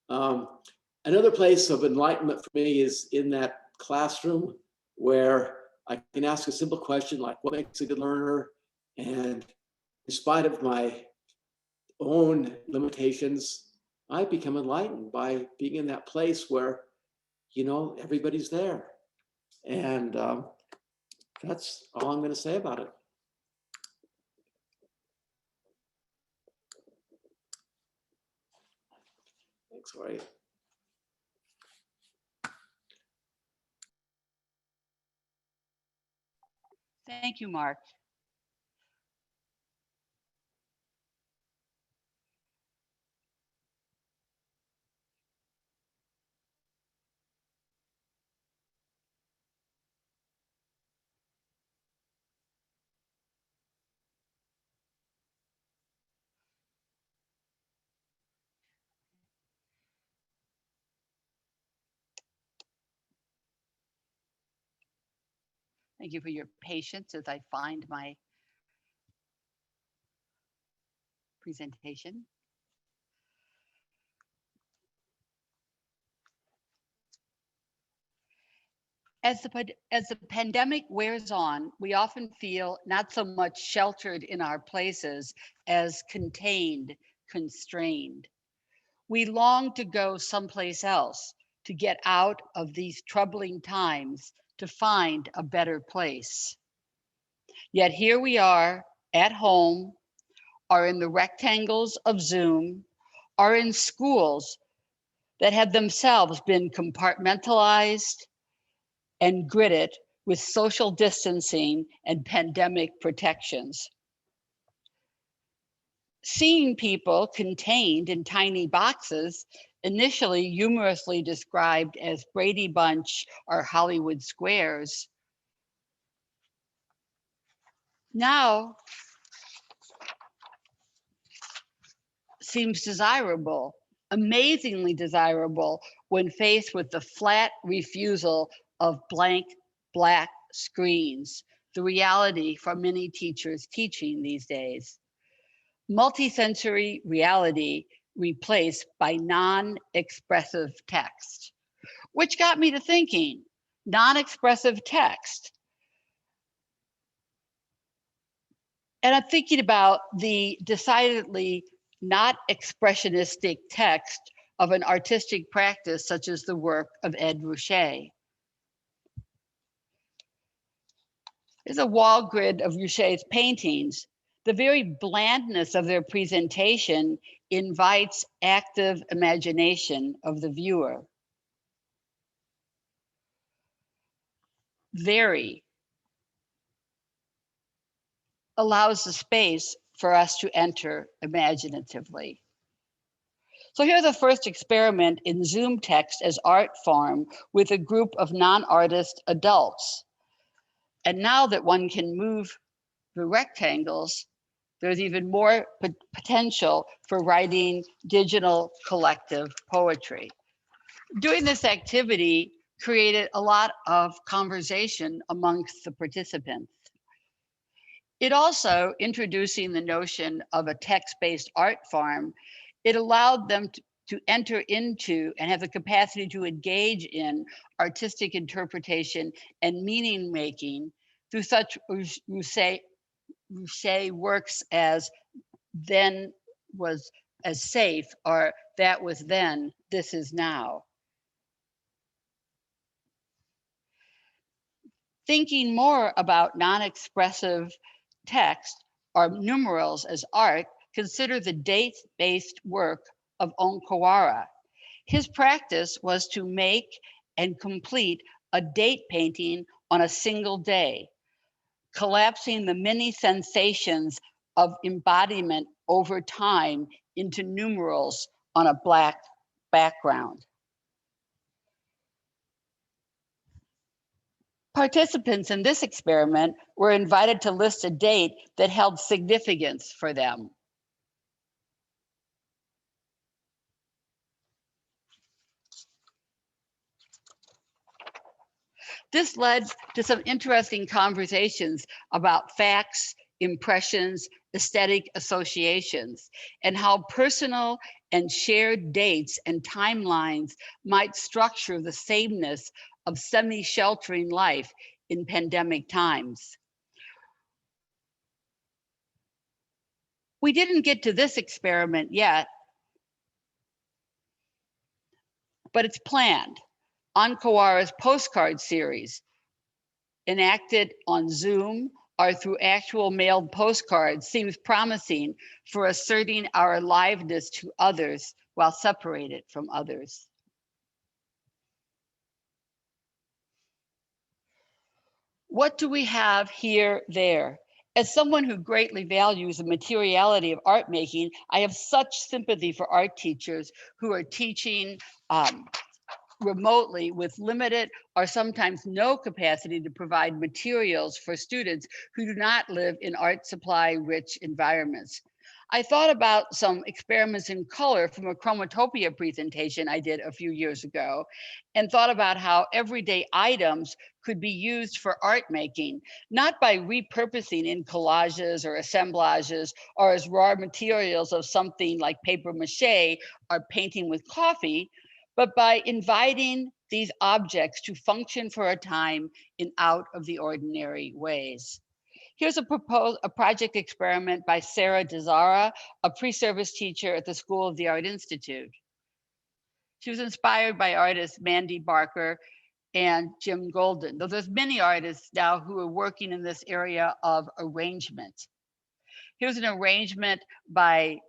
Speaker 4: Another place of enlightenment for me is in that classroom where I can ask a simple question like, what makes a good learner? And in spite of my own limitations, I become enlightened by being in that place where, you know, everybody's there. And that's all I'm going to say about it. Thanks, Roy.
Speaker 1: Thank you, Mark. Thank you for your patience as I find my presentation. As the pandemic wears on, we often feel not so much sheltered in our places as contained, constrained. We long to go someplace else, to get out of these troubling times, to find a better place. Yet here we are at home, are in the rectangles of Zoom, are in schools that have themselves been compartmentalized and gridded with social distancing and pandemic protections. Seeing people contained in tiny boxes, initially humorously described as Brady Bunch or Hollywood squares, now seems desirable, amazingly desirable when faced with the flat refusal of blank black screens, the reality for many teachers teaching these days. Multisensory reality replaced by non-expressive text, which got me to thinking, non-expressive text. And I'm thinking about the decidedly not expressionistic text of an artistic practice such as the work of Ed Ruscha. There's a wall grid of Ruscha's paintings. The very blandness of their presentation invites active imagination of the viewer. Very allows the space for us to enter imaginatively. So here's the first experiment in Zoom text as art form with a group of non-artist adults. And now that one can move the rectangles, there's even more potential for writing digital collective poetry. Doing this activity created a lot of conversation amongst the participants. It also, introducing the notion of a text-based art form, it allowed them to enter into and have the capacity to engage in artistic interpretation and meaning making through such Ruscha works as then was as safe, or that was then, this is now. Thinking more about non-expressive text or numerals as art, consider the date-based work of Onkawara. His practice was to make and complete a date painting on a single day, collapsing the many sensations of embodiment over time into numerals on a black background. Participants in this experiment were invited to list a date that held significance for them. This led to some interesting conversations about facts, impressions, aesthetic associations, and how personal and shared dates and timelines might structure the sameness of semi-sheltering life in pandemic times. We didn't get to this experiment yet, but it's planned. Ankawara's postcard series, enacted on Zoom or through actual mailed postcards, seems promising for asserting our aliveness to others while separated from others. What do we have here, there? As someone who greatly values the materiality of art making, I have such sympathy for art teachers who are teaching remotely with limited or sometimes no capacity to provide materials for students who do not live in art supply rich environments. I thought about some experiments in color from a chromatopia presentation I did a few years ago, and thought about how everyday items could be used for art making, not by repurposing in collages or assemblages or as raw materials of something like paper mache or painting with coffee, but by inviting these objects to function for a time in out of the ordinary ways. Here's a project experiment by Sarah DeZara, a pre-service teacher at the School of the Art Institute. She was inspired by artists Mandy Barker and Jim Golden, though there's many artists now who are working in this area of arrangement. Here's an arrangement by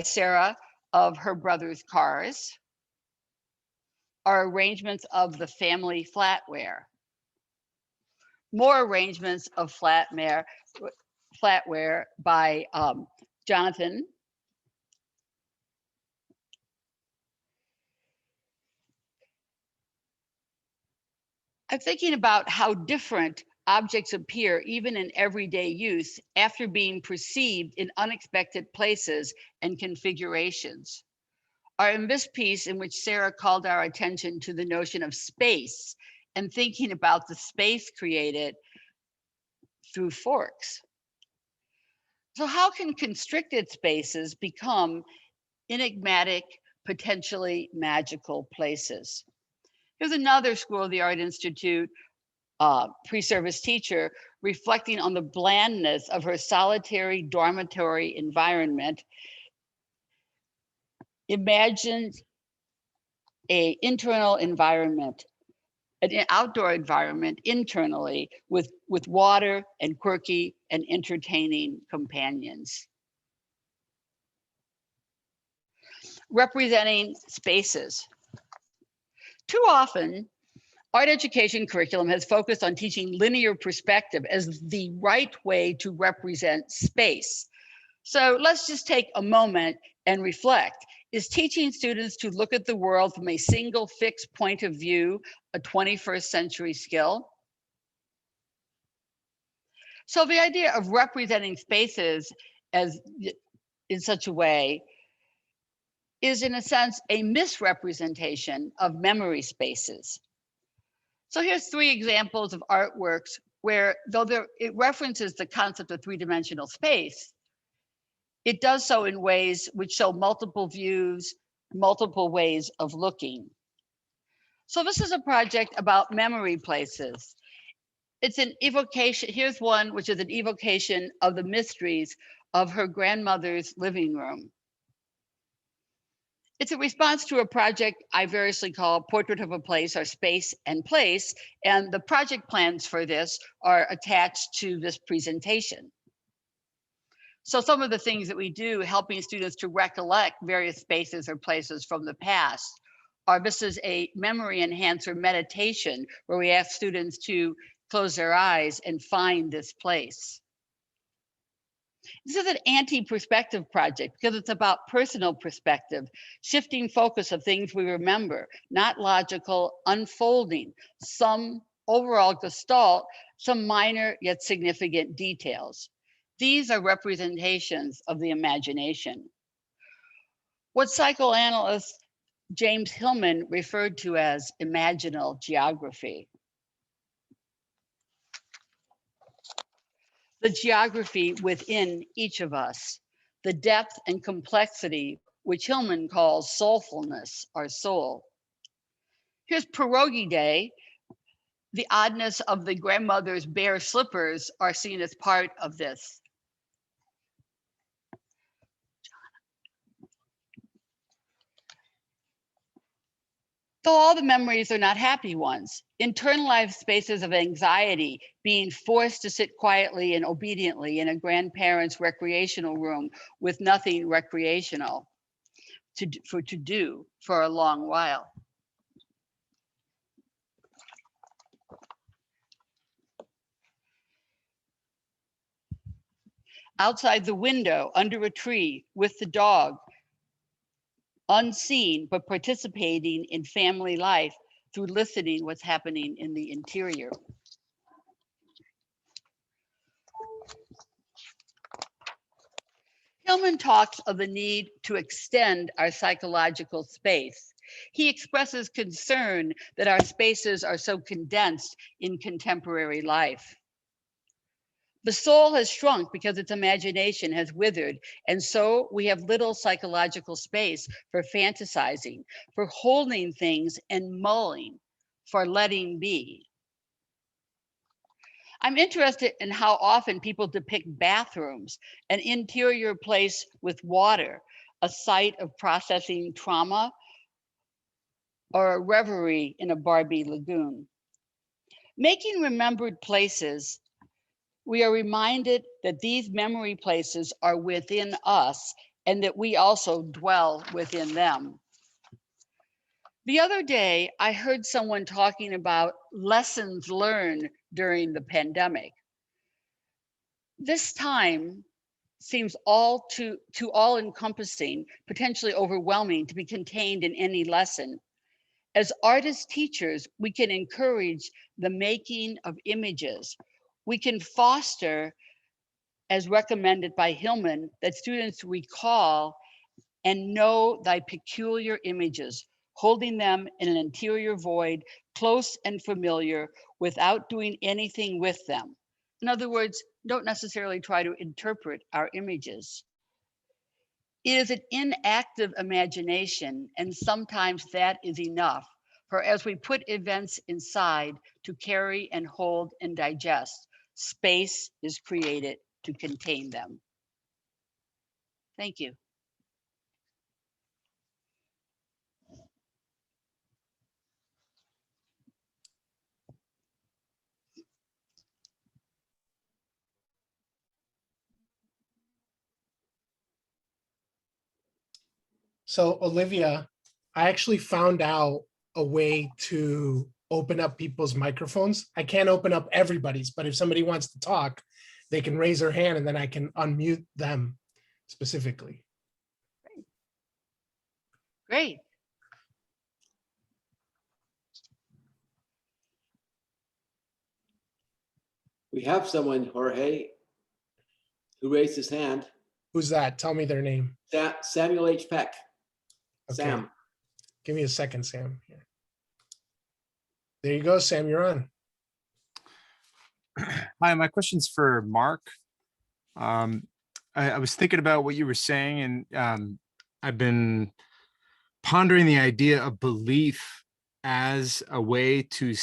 Speaker 1: Sarah of her brother's cars, are arrangements of the family flatware. More arrangements of flatware by Jonathan. I'm thinking about how different objects appear even in everyday use after being perceived in unexpected places and configurations. Are in this piece in which Sarah called our attention to the notion of space and thinking about the space created through forks. So how can constricted spaces become enigmatic, potentially magical places? Here's another School of the Art Institute pre-service teacher reflecting on the blandness of her solitary dormitory environment. Imagine an internal environment, an outdoor environment internally with water and quirky and entertaining companions. Representing spaces. Too often, art education curriculum has focused on teaching linear perspective as the right way to represent space. So let's just take a moment and reflect. Is teaching students to look at the world from a single fixed point of view a 21st century skill? So the idea of representing spaces as in such a way is in a sense a misrepresentation of memory spaces. So here's 3 examples of artworks where, though it references the concept of 3-dimensional space, it does so in ways which show multiple views, multiple ways of looking. So this is a project about memory places. It's an evocation. Here's one which is an evocation of the mysteries of her grandmother's living room. It's a response to a project I variously call Portrait of a Place or Space and Place, and the project plans for this are attached to this presentation. So some of the things that we do helping students to recollect various spaces or places from the past are, this is a memory enhancer meditation where we ask students to close their eyes and find this place. This is an anti-perspective project because it's about personal perspective, shifting focus of things we remember, not logical, unfolding, some overall gestalt, some minor yet significant details. These are representations of the imagination. What psychoanalyst James Hillman referred to as imaginal geography. the geography within each of us, the depth and complexity, which Hillman calls soulfulness, our soul. Here's Pierogi Day. The oddness of the grandmother's bare slippers are seen as part of this. Though all the memories are not happy ones, internalized spaces of anxiety, being forced to sit quietly and obediently in a grandparent's recreational room with nothing recreational to do for a long while. Outside the window, under a tree, with the dog, unseen but participating in family life through listening what's happening in the interior. Hillman talks of the need to extend our psychological space. He expresses concern that our spaces are so condensed in contemporary life. The soul has shrunk because its imagination has withered, and so we have little psychological space for fantasizing, for holding things and mulling, for letting be. I'm interested in how often people depict bathrooms, an interior place with water, a site of processing trauma, or a reverie in a Barbie lagoon. Making remembered places, we are reminded that these memory places are within us and that we also dwell within them. The other day, I heard someone talking about lessons learned during the pandemic. This time seems too all-encompassing, potentially overwhelming to be contained in any lesson. As artist teachers, we can encourage the making of images. We can foster, as recommended by Hillman, that students recall and know thy peculiar images, holding them in an interior void, close and familiar, without doing anything with them. In other words, don't necessarily try to interpret our images. It is an inactive imagination, and sometimes that is enough. For as we put events inside to carry and hold and digest, space is created to contain them. Thank you.
Speaker 2: So Olivia, I actually found out a way to open up people's microphones. I can't open up everybody's, but if somebody wants to talk, they can raise their hand and then I can unmute them specifically.
Speaker 1: Great.
Speaker 4: We have someone, Jorge, who raised his hand.
Speaker 2: Who's that? Tell me their name.
Speaker 4: Samuel H. Peck.
Speaker 2: Okay.
Speaker 4: Sam.
Speaker 2: Give me a second, Sam. Here. There you go, Sam, you're on.
Speaker 6: Hi, my question's for Mark. I was thinking about what you were saying, and I've been pondering the idea of belief as a way to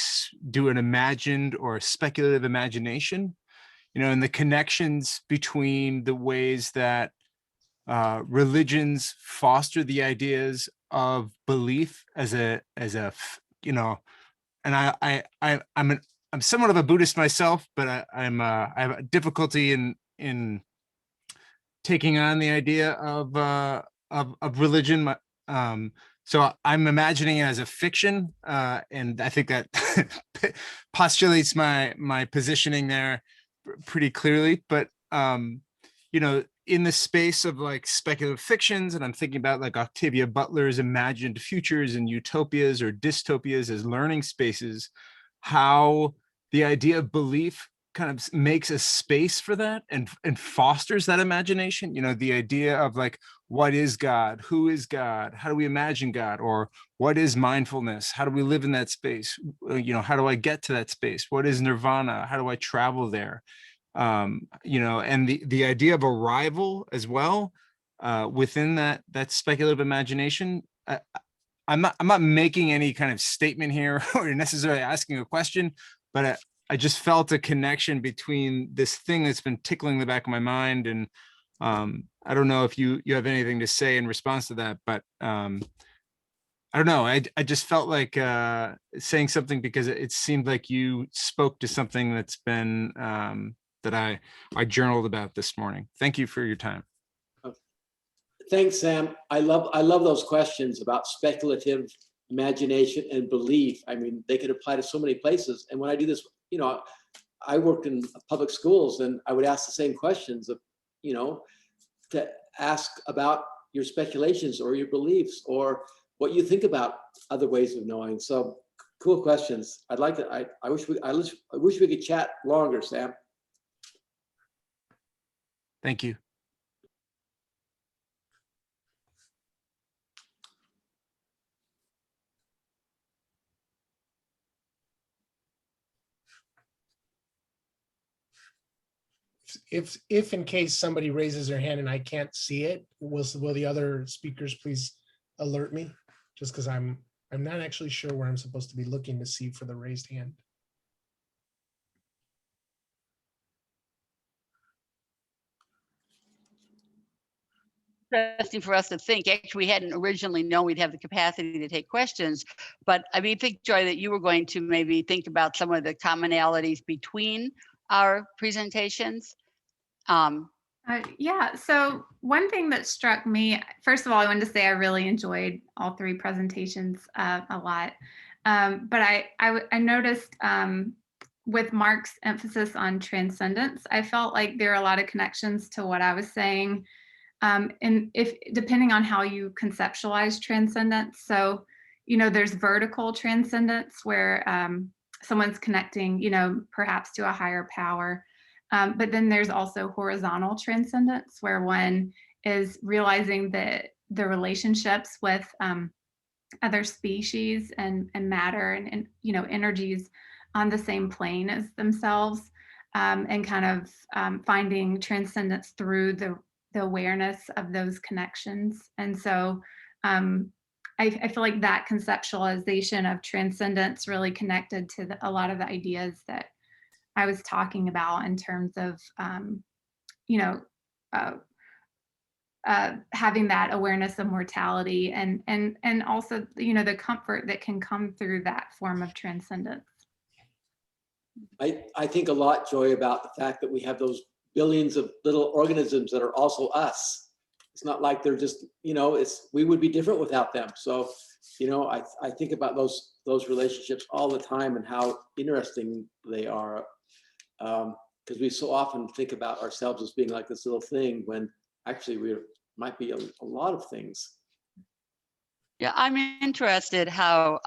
Speaker 6: do an imagined or speculative imagination, and the connections between the ways that religions foster the ideas of belief as a and I'm somewhat of a Buddhist myself, but I have a difficulty in taking on the idea of religion. So I'm imagining it as a fiction, and I think that postulates my positioning there pretty clearly. But in the space of like speculative fictions, and I'm thinking about like Octavia Butler's imagined futures and utopias or dystopias as learning spaces, how the idea of belief kind of makes a space for that and fosters that imagination. The idea of like, what is God? Who is God? How do we imagine God? Or what is mindfulness? How do we live in that space? How do I get to that space? What is nirvana? How do I travel there? you know, and the idea of arrival as well, within that speculative imagination. I'm not making any kind of statement here or necessarily asking a question, but I just felt a connection between this thing that's been tickling the back of my mind. And I don't know if you have anything to say in response to that, but I don't know. I just felt like saying something because it seemed like you spoke to something that's been that I journaled about this morning. Thank you for your time.
Speaker 4: Thanks, Sam. I love those questions about speculative imagination and belief. I mean, they could apply to so many places. And when I do this, you know, I worked in public schools, and I would ask the same questions of, you know, to ask about your speculations or your beliefs or what you think about other ways of knowing. So cool questions. I'd like to. I wish we could chat longer, Sam.
Speaker 6: Thank you.
Speaker 2: If in case somebody raises their hand and I can't see it, will the other speakers please alert me? Just because I'm not actually sure where I'm supposed to be looking to see for the raised hand.
Speaker 1: Interesting for us to think. Actually, we hadn't originally known we'd have the capacity to take questions, but I mean, think, Joy, that you were going to maybe think about some of the commonalities between our presentations.
Speaker 3: Yeah, so one thing that struck me, first of all, I wanted to say I really enjoyed all three presentations a lot. But I noticed with Mark's emphasis on transcendence, I felt like there are a lot of connections to what I was saying. And if depending on how you conceptualize transcendence, so, you know, there's vertical transcendence where someone's connecting, you know, perhaps to a higher power. But then there's also horizontal transcendence where one is realizing that the relationships with other species and matter and you know, energies on the same plane as themselves, and kind of finding transcendence through the awareness of those connections. And so I feel like that conceptualization of transcendence really connected to a lot of the ideas that I was talking about in terms of, you know, having that awareness of mortality and also, you know, the comfort that can come through that form of transcendence.
Speaker 4: I think a lot, Joy, about the fact that we have those billions of little organisms that are also us. It's not like they're just, you know, we would be different without them. So, you know, I think about those relationships all the time and how interesting they are. Because we so often think about ourselves as being like this little thing when actually we might be a lot of things.
Speaker 1: Yeah, I'm interested how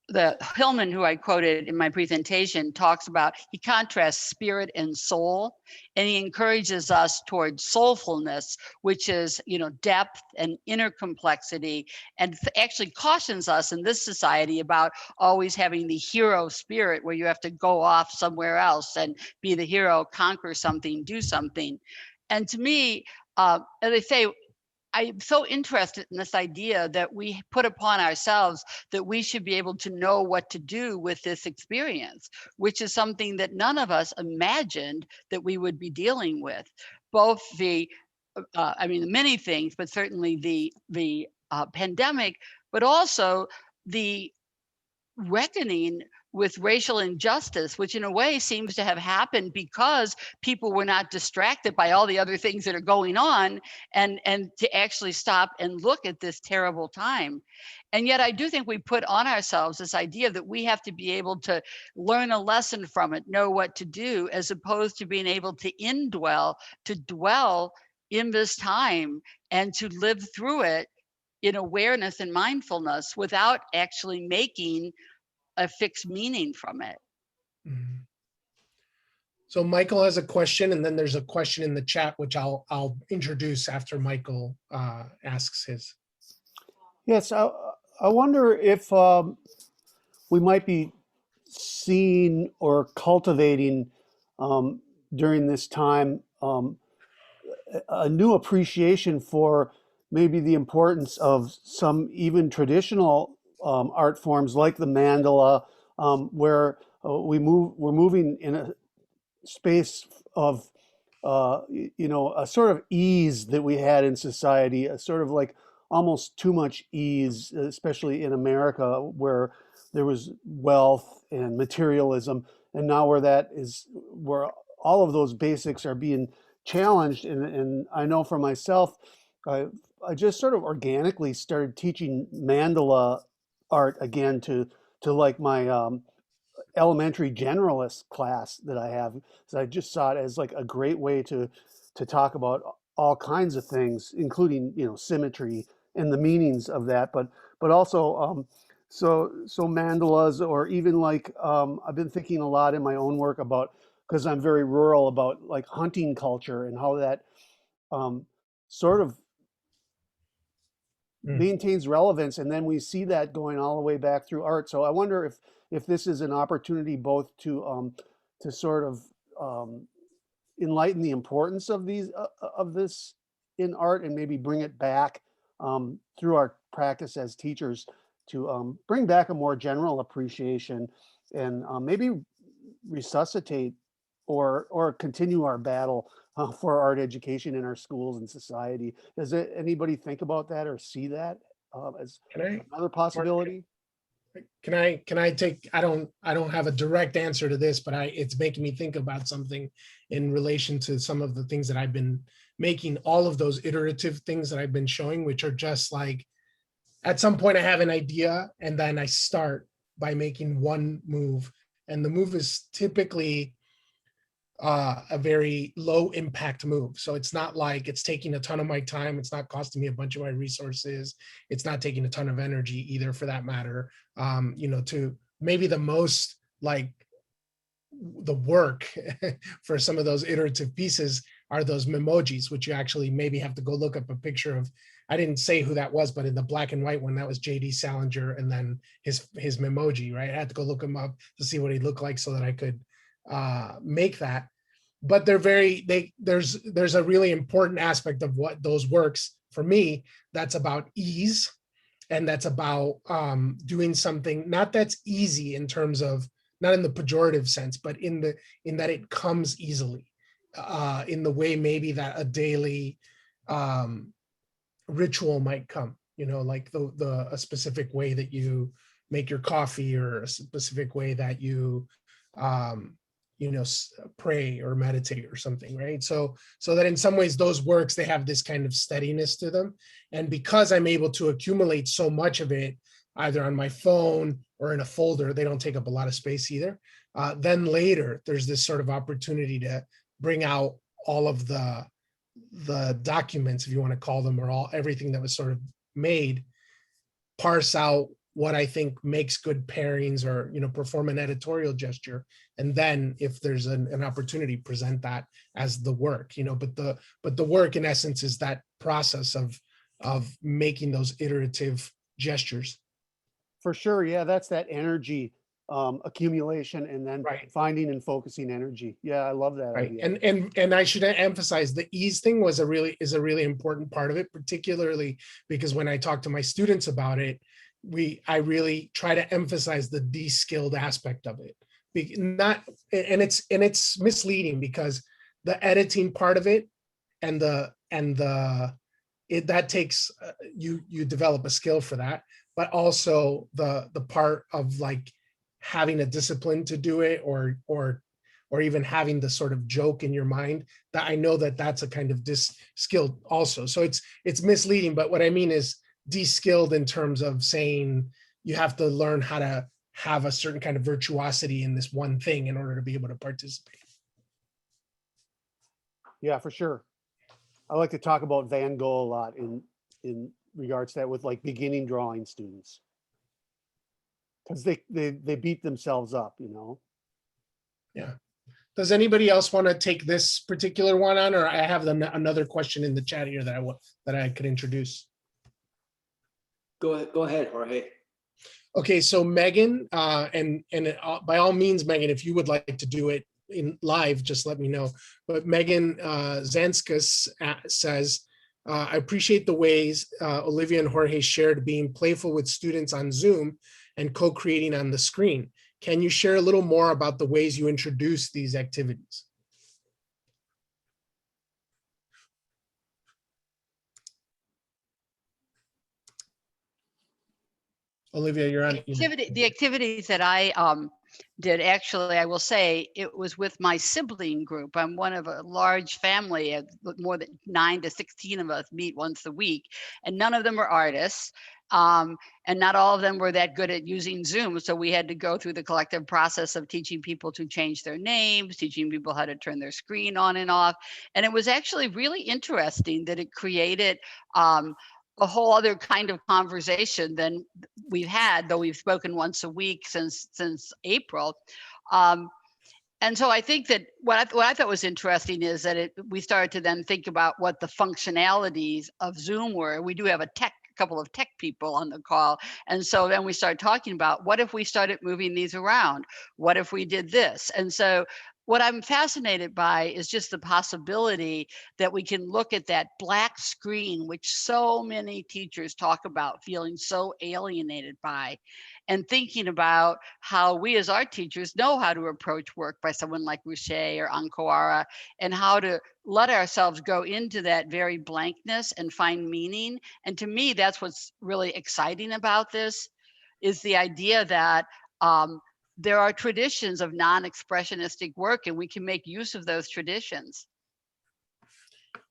Speaker 1: the Hillman, who I quoted in my presentation, talks about, he contrasts spirit and soul, and he encourages us towards soulfulness, which is, you know, depth and inner complexity, and actually cautions us in this society about always having the hero spirit where you have to go off somewhere else and be the hero, conquer something, do something. And to me, as I say, I'm so interested in this idea that we put upon ourselves that we should be able to know what to do with this experience, which is something that none of us imagined that we would be dealing with. Both the, I mean, many things, but certainly the pandemic, but also the reckoning with racial injustice, which in a way seems to have happened because people were not distracted by all the other things that are going on and to actually stop and look at this terrible time. And yet I do think we put on ourselves this idea that we have to be able to learn a lesson from it, know what to do, as opposed to being able to indwell, to dwell in this time and to live through it in awareness and mindfulness without actually making a fixed meaning from it.
Speaker 2: Mhm. So Michael has a question, and then there's a question in the chat, which I'll introduce after Michael asks his.
Speaker 7: Yes, I wonder if we might be seeing or cultivating during this time, a new appreciation for maybe the importance of some even traditional art forms like the mandala, where we're moving in a space of a sort of ease that we had in society, a sort of like almost too much ease, especially in America, where there was wealth and materialism, and now where all of those basics are being challenged. And I know for myself, I just sort of organically started teaching mandala art again to like my elementary generalist class that I have. So I just saw it as like a great way to talk about all kinds of things, including symmetry and the meanings of that, but also so mandalas, or even like I've been thinking a lot in my own work about, because I'm very rural, about like hunting culture and how that sort of maintains relevance, and then we see that going all the way back through art. So I wonder if this is an opportunity both to sort of enlighten the importance of this in art, and maybe bring it back through our practice as teachers to bring back a more general appreciation, and maybe resuscitate or continue our battle for art education in our schools and society. Does anybody think about that or see that as another possibility?
Speaker 2: Can I take, I don't have a direct answer to this, but it's making me think about something in relation to some of the things that I've been making, all of those iterative things that I've been showing, which are just like, at some point I have an idea and then I start by making one move. And the move is typically a very low impact move. So it's not like it's taking a ton of my time. It's not costing me a bunch of my resources. It's not taking a ton of energy either, for that matter. To maybe the most like the work for some of those iterative pieces are those memojis, which you actually maybe have to go look up a picture of. I didn't say who that was, but in the black and white one, that was J.D. Salinger, and then his memoji, right? I had to go look him up to see what he looked like so that I could make that. But there's a really important aspect of what those works for me that's about ease, and that's about doing something not that's easy in terms of, not in the pejorative sense, but in that it comes easily, in the way maybe that a daily ritual might come, like a specific way that you make your coffee, or a specific way that you pray or meditate or something, right? So that in some ways those works, they have this kind of steadiness to them. And because I'm able to accumulate so much of it, either on my phone or in a folder, they don't take up a lot of space either. Then later, there's this sort of opportunity to bring out all of the documents, if you want to call them, or everything that was sort of made, parse out what I think makes good pairings, or perform an editorial gesture, and then if there's an opportunity, present that as the work. But the work in essence is that process of making those iterative gestures.
Speaker 7: For sure, yeah, that's that energy accumulation, and then finding and focusing energy. Yeah, I love that idea.
Speaker 2: And I should emphasize, the ease thing is a really important part of it, particularly because when I talk to my students about it, I really try to emphasize the de-skilled aspect of it. It's misleading, because the editing part of it that takes you develop a skill for that, but also the part of like having a discipline to do it, or even having the sort of joke in your mind, that I know that's a kind of skilled also. So it's misleading, but what I mean is de-skilled in terms of saying you have to learn how to have a certain kind of virtuosity in this one thing in order to be able to participate.
Speaker 7: Yeah, for sure. I like to talk about Van Gogh a lot in regards to that, with like beginning drawing students, because they beat themselves up,
Speaker 2: Yeah. Does anybody else want to take this particular one on, or I have another question in the chat here that I could introduce?
Speaker 4: Go ahead, Jorge.
Speaker 2: Okay, so Megan, and by all means, Megan, if you would like to do it, in live, just let me know. But Megan Zanskas says, I appreciate the ways Olivia and Jorge shared being playful with students on Zoom and co-creating on the screen. Can you share a little more about the ways you introduce these activities? Olivia, you're on.
Speaker 1: The activities that I did, actually, I will say it was with my sibling group. I'm one of a large family of more than 9 to 16 of us meet once a week, and none of them are artists. And not all of them were that good at using Zoom. So we had to go through the collective process of teaching people to change their names, teaching people how to turn their screen on and off. And it was actually really interesting that it created a whole other kind of conversation than we've had, though we've spoken once a week since April. And so I think that what I thought was interesting is that we started to then think about what the functionalities of Zoom were. We do have a couple of tech people on the call. And so then we started talking about, what if we started moving these around? What if we did this? And so what I'm fascinated by is just the possibility that we can look at that black screen, which so many teachers talk about feeling so alienated by, and thinking about how we as art teachers know how to approach work by someone like Ruche or Ankoara, and how to let ourselves go into that very blankness and find meaning. And to me, that's what's really exciting about this, is the idea that there are traditions of non-expressionistic work, and we can make use of those traditions.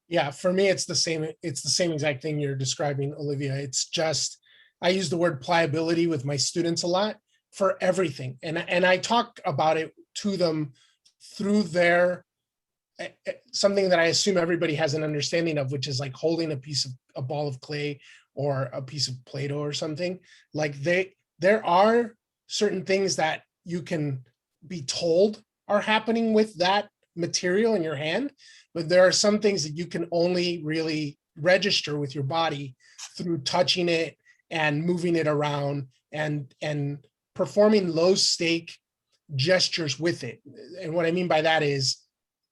Speaker 2: Yeah, for me, it's the same exact thing you're describing, Olivia. It's just, I use the word pliability with my students a lot for everything. And I talk about it to them through their, something that I assume everybody has an understanding of, which is like holding a ball of clay or a piece of Play-Doh or something. Like there are certain things that you can be told are happening with that material in your hand, but there are some things that you can only really register with your body through touching it and moving it around and performing low stake gestures with it. And what I mean by that is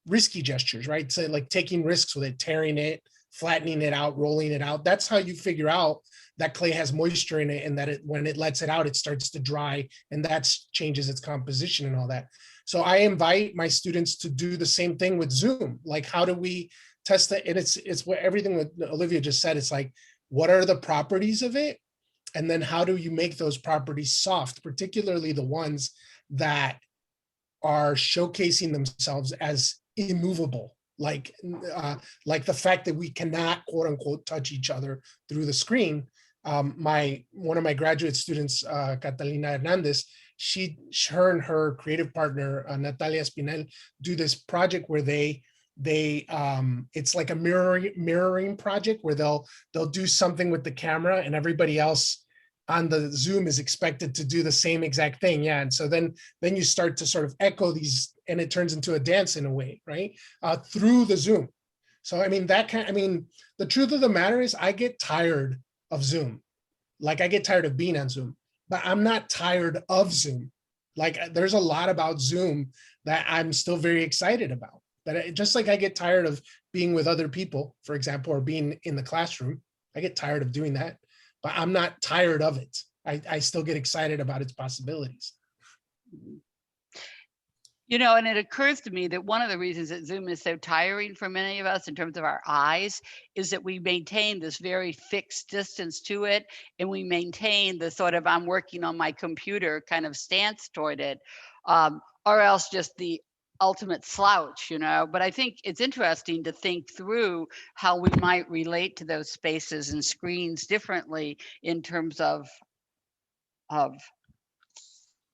Speaker 2: risky gestures, right? So like taking risks with it, tearing it, flattening it out, rolling it out. That's how you figure out that clay has moisture in it, and that when it lets it out, it starts to dry, and that changes its composition and all that. So I invite my students to do the same thing with Zoom. Like, how do we test it? And it's what everything that Olivia just said. It's like, what are the properties of it? And then how do you make those properties soft, particularly the ones that are showcasing themselves as immovable, like the fact that we cannot, quote unquote, touch each other through the screen. One of my graduate students, Catalina Hernandez, her and her creative partner, Natalia Espinel, do this project where they it's like a mirroring project where they'll do something with the camera, and everybody else on the Zoom is expected to do the same exact thing. Yeah. And so then you start to sort of echo these, and it turns into a dance in a way, right? Through the Zoom. So, I mean, the truth of the matter is I get tired of Zoom. Like, I get tired of being on Zoom, but I'm not tired of Zoom. Like, there's a lot about Zoom that I'm still very excited about. But just like I get tired of being with other people, for example, or being in the classroom, I get tired of doing that, but I'm not tired of it. I still get excited about its possibilities.
Speaker 1: You know, and it occurs to me that one of the reasons that Zoom is so tiring for many of us in terms of our eyes is that we maintain this very fixed distance to it, and we maintain the sort of I'm working on my computer kind of stance toward it, or else just the ultimate slouch, you know. But I think it's interesting to think through how we might relate to those spaces and screens differently in terms of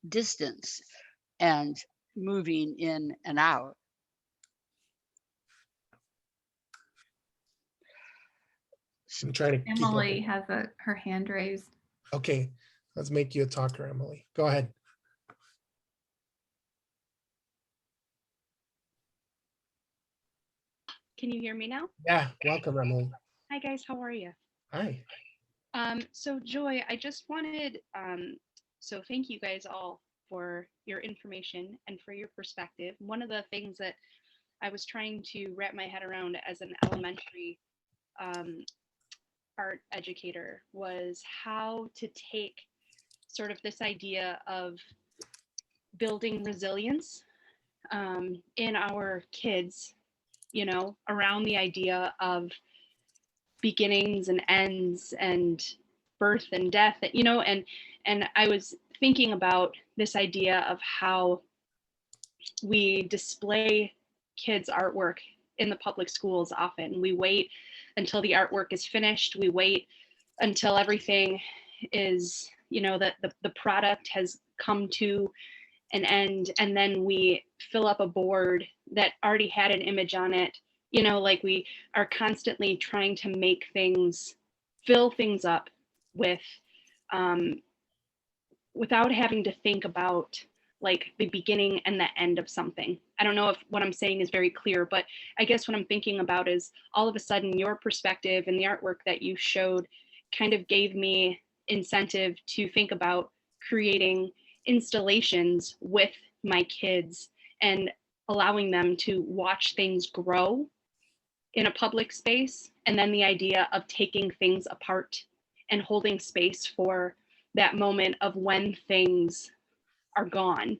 Speaker 1: distance and moving in and out.
Speaker 2: I'm trying to
Speaker 3: Emily has her hand raised.
Speaker 2: Okay, let's make you a talker, Emily. Go ahead.
Speaker 8: Can you hear me now?
Speaker 2: Yeah, welcome, Emily.
Speaker 8: Hi guys, how are you?
Speaker 2: Hi.
Speaker 8: So Joy, I just wanted, so thank you guys all for your information and for your perspective. One of the things that I was trying to wrap my head around as an elementary um, art educator was how to take sort of this idea of building resilience in our kids, you know, around the idea of beginnings and ends and birth and death, you know, and I was thinking about this idea of how we display kids' artwork in the public schools often. We wait until the artwork is finished. We wait until everything is, you know, that the product has come to an end, and then we fill up a board that already had an image on it. You know, like we are constantly trying to make things, fill things up with, without having to think about like the beginning and the end of something. I don't know if what I'm saying is very clear, but I guess what I'm thinking about is all of a sudden your perspective and the artwork that you showed kind of gave me incentive to think about creating installations with my kids and allowing them to watch things grow in a public space. And then the idea of taking things apart and holding space for that moment of when things are gone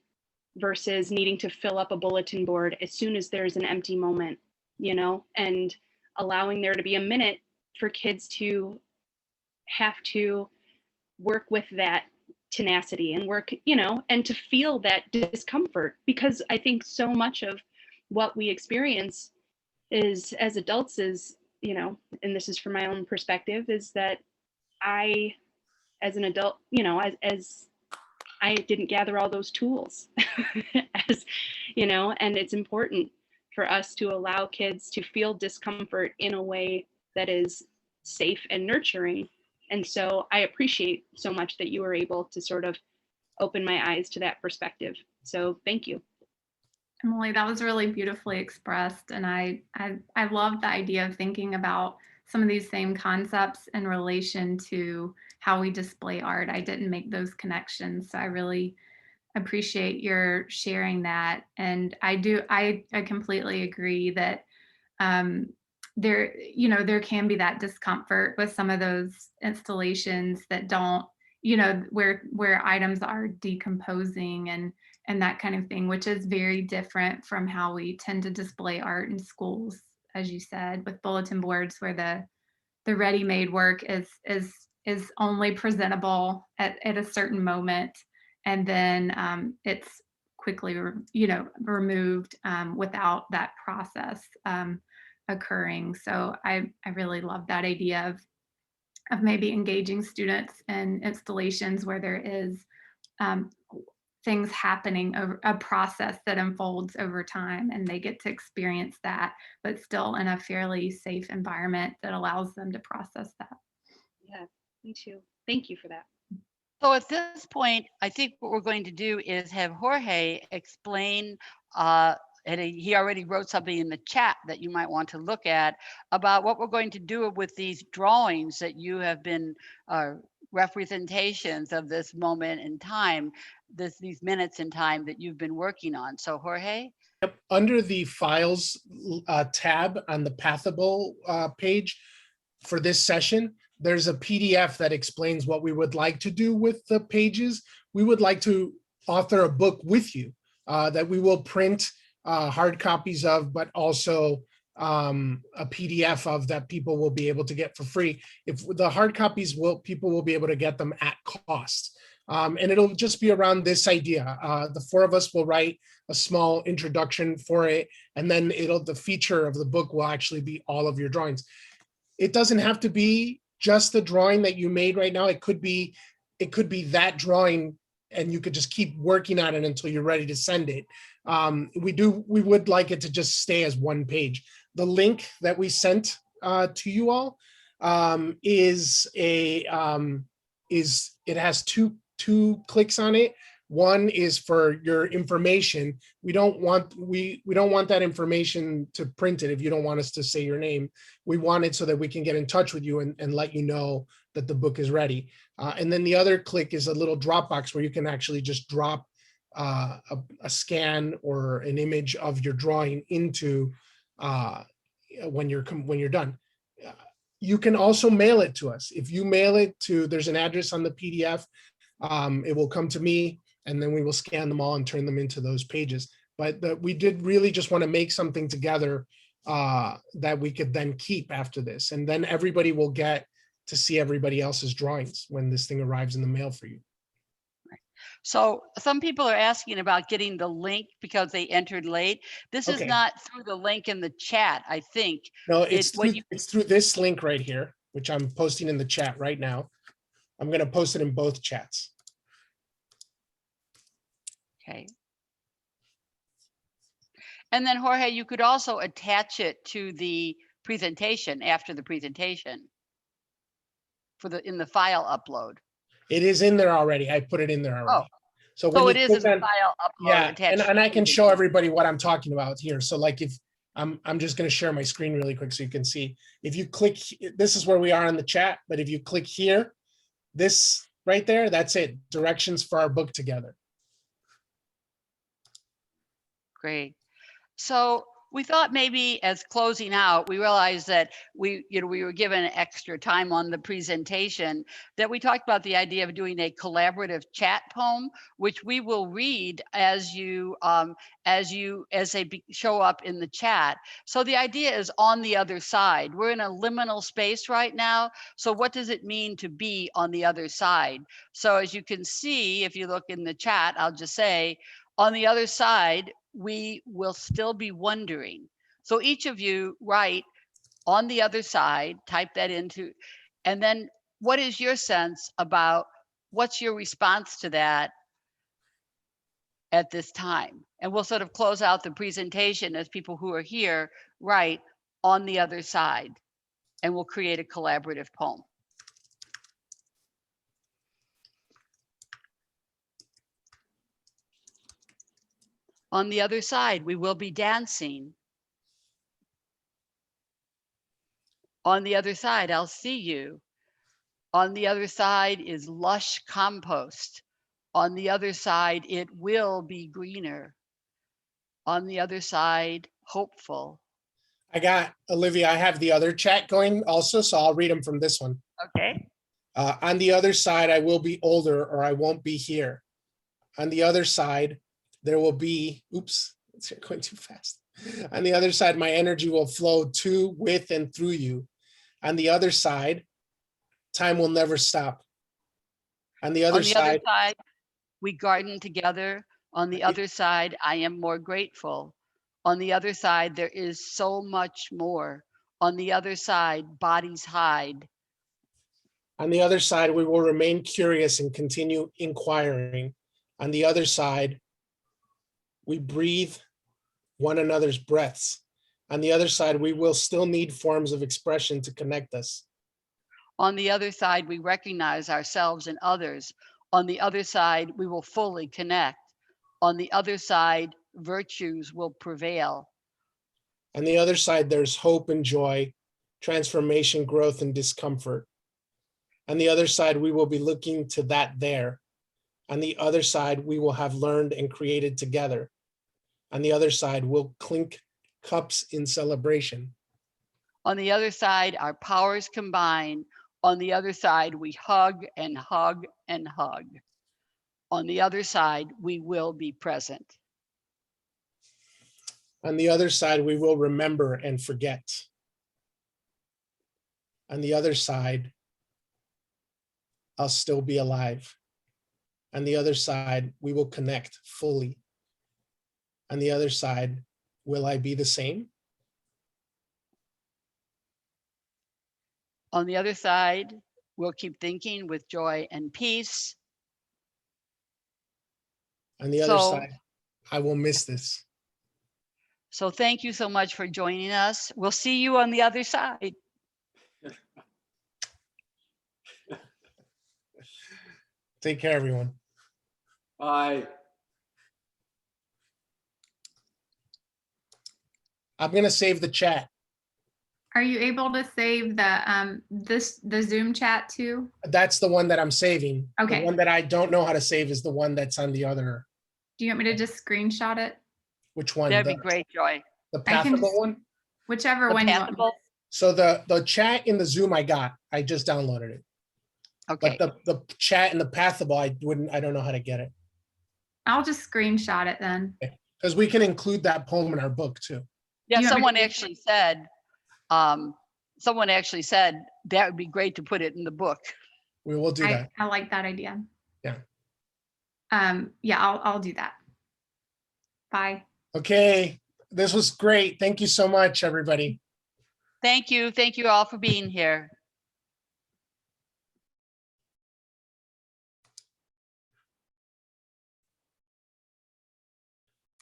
Speaker 8: versus needing to fill up a bulletin board as soon as there's an empty moment, you know, and allowing there to be a minute for kids to have to work with that tenacity and work, you know, and to feel that discomfort, because I think so much of what we experience is as adults is, you know, and this is from my own perspective, is that I, as an adult, you know, as I didn't gather all those tools as, you know, and it's important for us to allow kids to feel discomfort in a way that is safe and nurturing. And so I appreciate so much that you were able to sort of open my eyes to that perspective. So thank you.
Speaker 3: Emily, that was really beautifully expressed. And I love the idea of thinking about some of these same concepts in relation to how we display art. I didn't make those connections. So I really appreciate your sharing that. And I completely agree that there, you know, there can be that discomfort with some of those installations that don't, you know, where items are decomposing and that kind of thing, which is very different from how we tend to display art in schools, as you said, with bulletin boards where the ready-made work is only presentable at a certain moment, and then it's quickly, you know, removed without that process occurring. So I really love that idea of maybe engaging students in installations where there is things happening over a process that unfolds over time, and they get to experience that, but still in a fairly safe environment that allows them to process that.
Speaker 8: Yeah, me too. Thank you for that.
Speaker 1: So at this point, I think what we're going to do is have Jorge explain, and he already wrote something in the chat that you might want to look at about what we're going to do with these drawings that you have been representations of this moment in time, these minutes in time that you've been working on. So Jorge?
Speaker 2: Yep. Under the files tab on the Pathable page for this session, there's a PDF that explains what we would like to do with the pages. We would like to author a book with you that we will print hard copies of, but also a PDF of that people will be able to get for free. If the hard copies people will be able to get them at cost. And it'll just be around this idea. The four of us will write a small introduction for it, and then the feature of the book will actually be all of your drawings. It doesn't have to be just the drawing that you made right now. It could be that drawing, and you could just keep working on it until you're ready to send it. We would like it to just stay as one page. The link that we sent to you all it has two clicks on it. One is for your information. We don't want that information to print it if you don't want us to say your name. We want it so that we can get in touch with you and let you know that the book is ready. And then the other click is a little Dropbox where you can actually just drop a scan or an image of your drawing into when you're done. You can also mail it to us. If you mail it to, there's an address on the PDF. It will come to me, and then we will scan them all and turn them into those pages. But we did really just want to make something together that we could then keep after this. And then everybody will get to see everybody else's drawings when this thing arrives in the mail for you.
Speaker 1: So some people are asking about getting the link because they entered late. This is
Speaker 2: Okay.
Speaker 1: not through the link in the chat, I think.
Speaker 2: No, it's
Speaker 1: what
Speaker 2: it's through this link right here, which I'm posting in the chat right now. I'm going to post it in both chats.
Speaker 1: Okay. And then Jorge, you could also attach it to the presentation after the presentation in the file upload.
Speaker 2: It is in there already. I put it in there already.
Speaker 1: Oh,
Speaker 2: so when
Speaker 1: so
Speaker 2: you
Speaker 1: it is
Speaker 2: click
Speaker 1: in the
Speaker 2: on-
Speaker 1: file upload.
Speaker 2: Yeah,
Speaker 1: attached to
Speaker 2: and
Speaker 1: the
Speaker 2: I can show
Speaker 1: presentation.
Speaker 2: everybody what I'm talking about here. So like if I'm just going to share my screen really quick so you can see. If you click, this is where we are in the chat, but if you click here, this right there, that's it. Directions for our book together.
Speaker 1: Great. So we thought maybe as closing out, we realized that we were given extra time on the presentation, that we talked about the idea of doing a collaborative chat poem, which we will read as they show up in the chat. So the idea is on the other side. We're in a liminal space right now. So what does it mean to be on the other side? So as you can see, if you look in the chat, I'll just say, on the other side, we will still be wondering. So each of you write on the other side, type that into, and then what is your sense about what's your response to that at this time? And we'll sort of close out the presentation as people who are here write on the other side, and we'll create a collaborative poem. On the other side, we will be dancing. On the other side, I'll see you. On the other side is lush compost. On the other side, it will be greener. On the other side, hopeful.
Speaker 2: I got, Olivia, I have the other chat going also, so I'll read them from this one.
Speaker 1: Okay.
Speaker 2: On the other side, I will be older or I won't be here. On the other side, there will be, oops, it's going too fast. On the other side, my energy will flow to, with, and through you. On the other side, time will never stop. On the other side,
Speaker 1: we garden together. On the other side, I am more grateful. On the other side, there is so much more. On the other side, bodies hide.
Speaker 2: On the other side, we will remain curious and continue inquiring. On the other side, we breathe one another's breaths. On the other side, we will still need forms of expression to connect us.
Speaker 1: On the other side, we recognize ourselves and others. On the other side, we will fully connect. On the other side, virtues will prevail.
Speaker 2: On the other side, there's hope and joy, transformation, growth, and discomfort. On the other side, we will be looking to that there. On the other side, we will have learned and created together. On the other side, we'll clink cups in celebration.
Speaker 1: On the other side, our powers combine. On the other side, we hug and hug and hug. On the other side, we will be present.
Speaker 2: On the other side, we will remember and forget. On the other side, I'll still be alive. On the other side, we will connect fully. On the other side, will I be the same?
Speaker 1: On the other side, we'll keep thinking with joy and peace.
Speaker 2: On the other side, I will miss this.
Speaker 1: So thank you so much for joining us. We'll see you on the other side.
Speaker 2: Take care, everyone.
Speaker 4: Bye.
Speaker 2: I'm gonna save the chat.
Speaker 3: Are you able to save the the Zoom chat too?
Speaker 2: That's the one that I'm saving.
Speaker 3: Okay.
Speaker 2: The one that I don't know how to save is the one that's on the other
Speaker 3: Do you want me to just screenshot it?
Speaker 2: Which one?
Speaker 1: That'd
Speaker 2: The,
Speaker 1: be great, Joy.
Speaker 2: the
Speaker 3: I can
Speaker 2: Pathable
Speaker 3: just-
Speaker 2: one?
Speaker 3: Whichever
Speaker 1: The
Speaker 3: one you want. me
Speaker 1: Pathable?
Speaker 2: So the chat in the Zoom I got, I just downloaded it.
Speaker 1: Okay.
Speaker 2: But the chat in the Pathable, I don't know how to get it.
Speaker 3: I'll just screenshot it then.
Speaker 2: Because we can include that poem in our book too.
Speaker 1: Yeah,
Speaker 3: you want me
Speaker 1: someone
Speaker 3: to-
Speaker 1: actually said that would be great to put it in the book.
Speaker 2: We will do that.
Speaker 3: I like that idea.
Speaker 2: Yeah.
Speaker 3: Yeah, I'll do that. Bye.
Speaker 2: Okay, this was great. Thank you so much, everybody.
Speaker 1: Thank you. Thank you all for being here.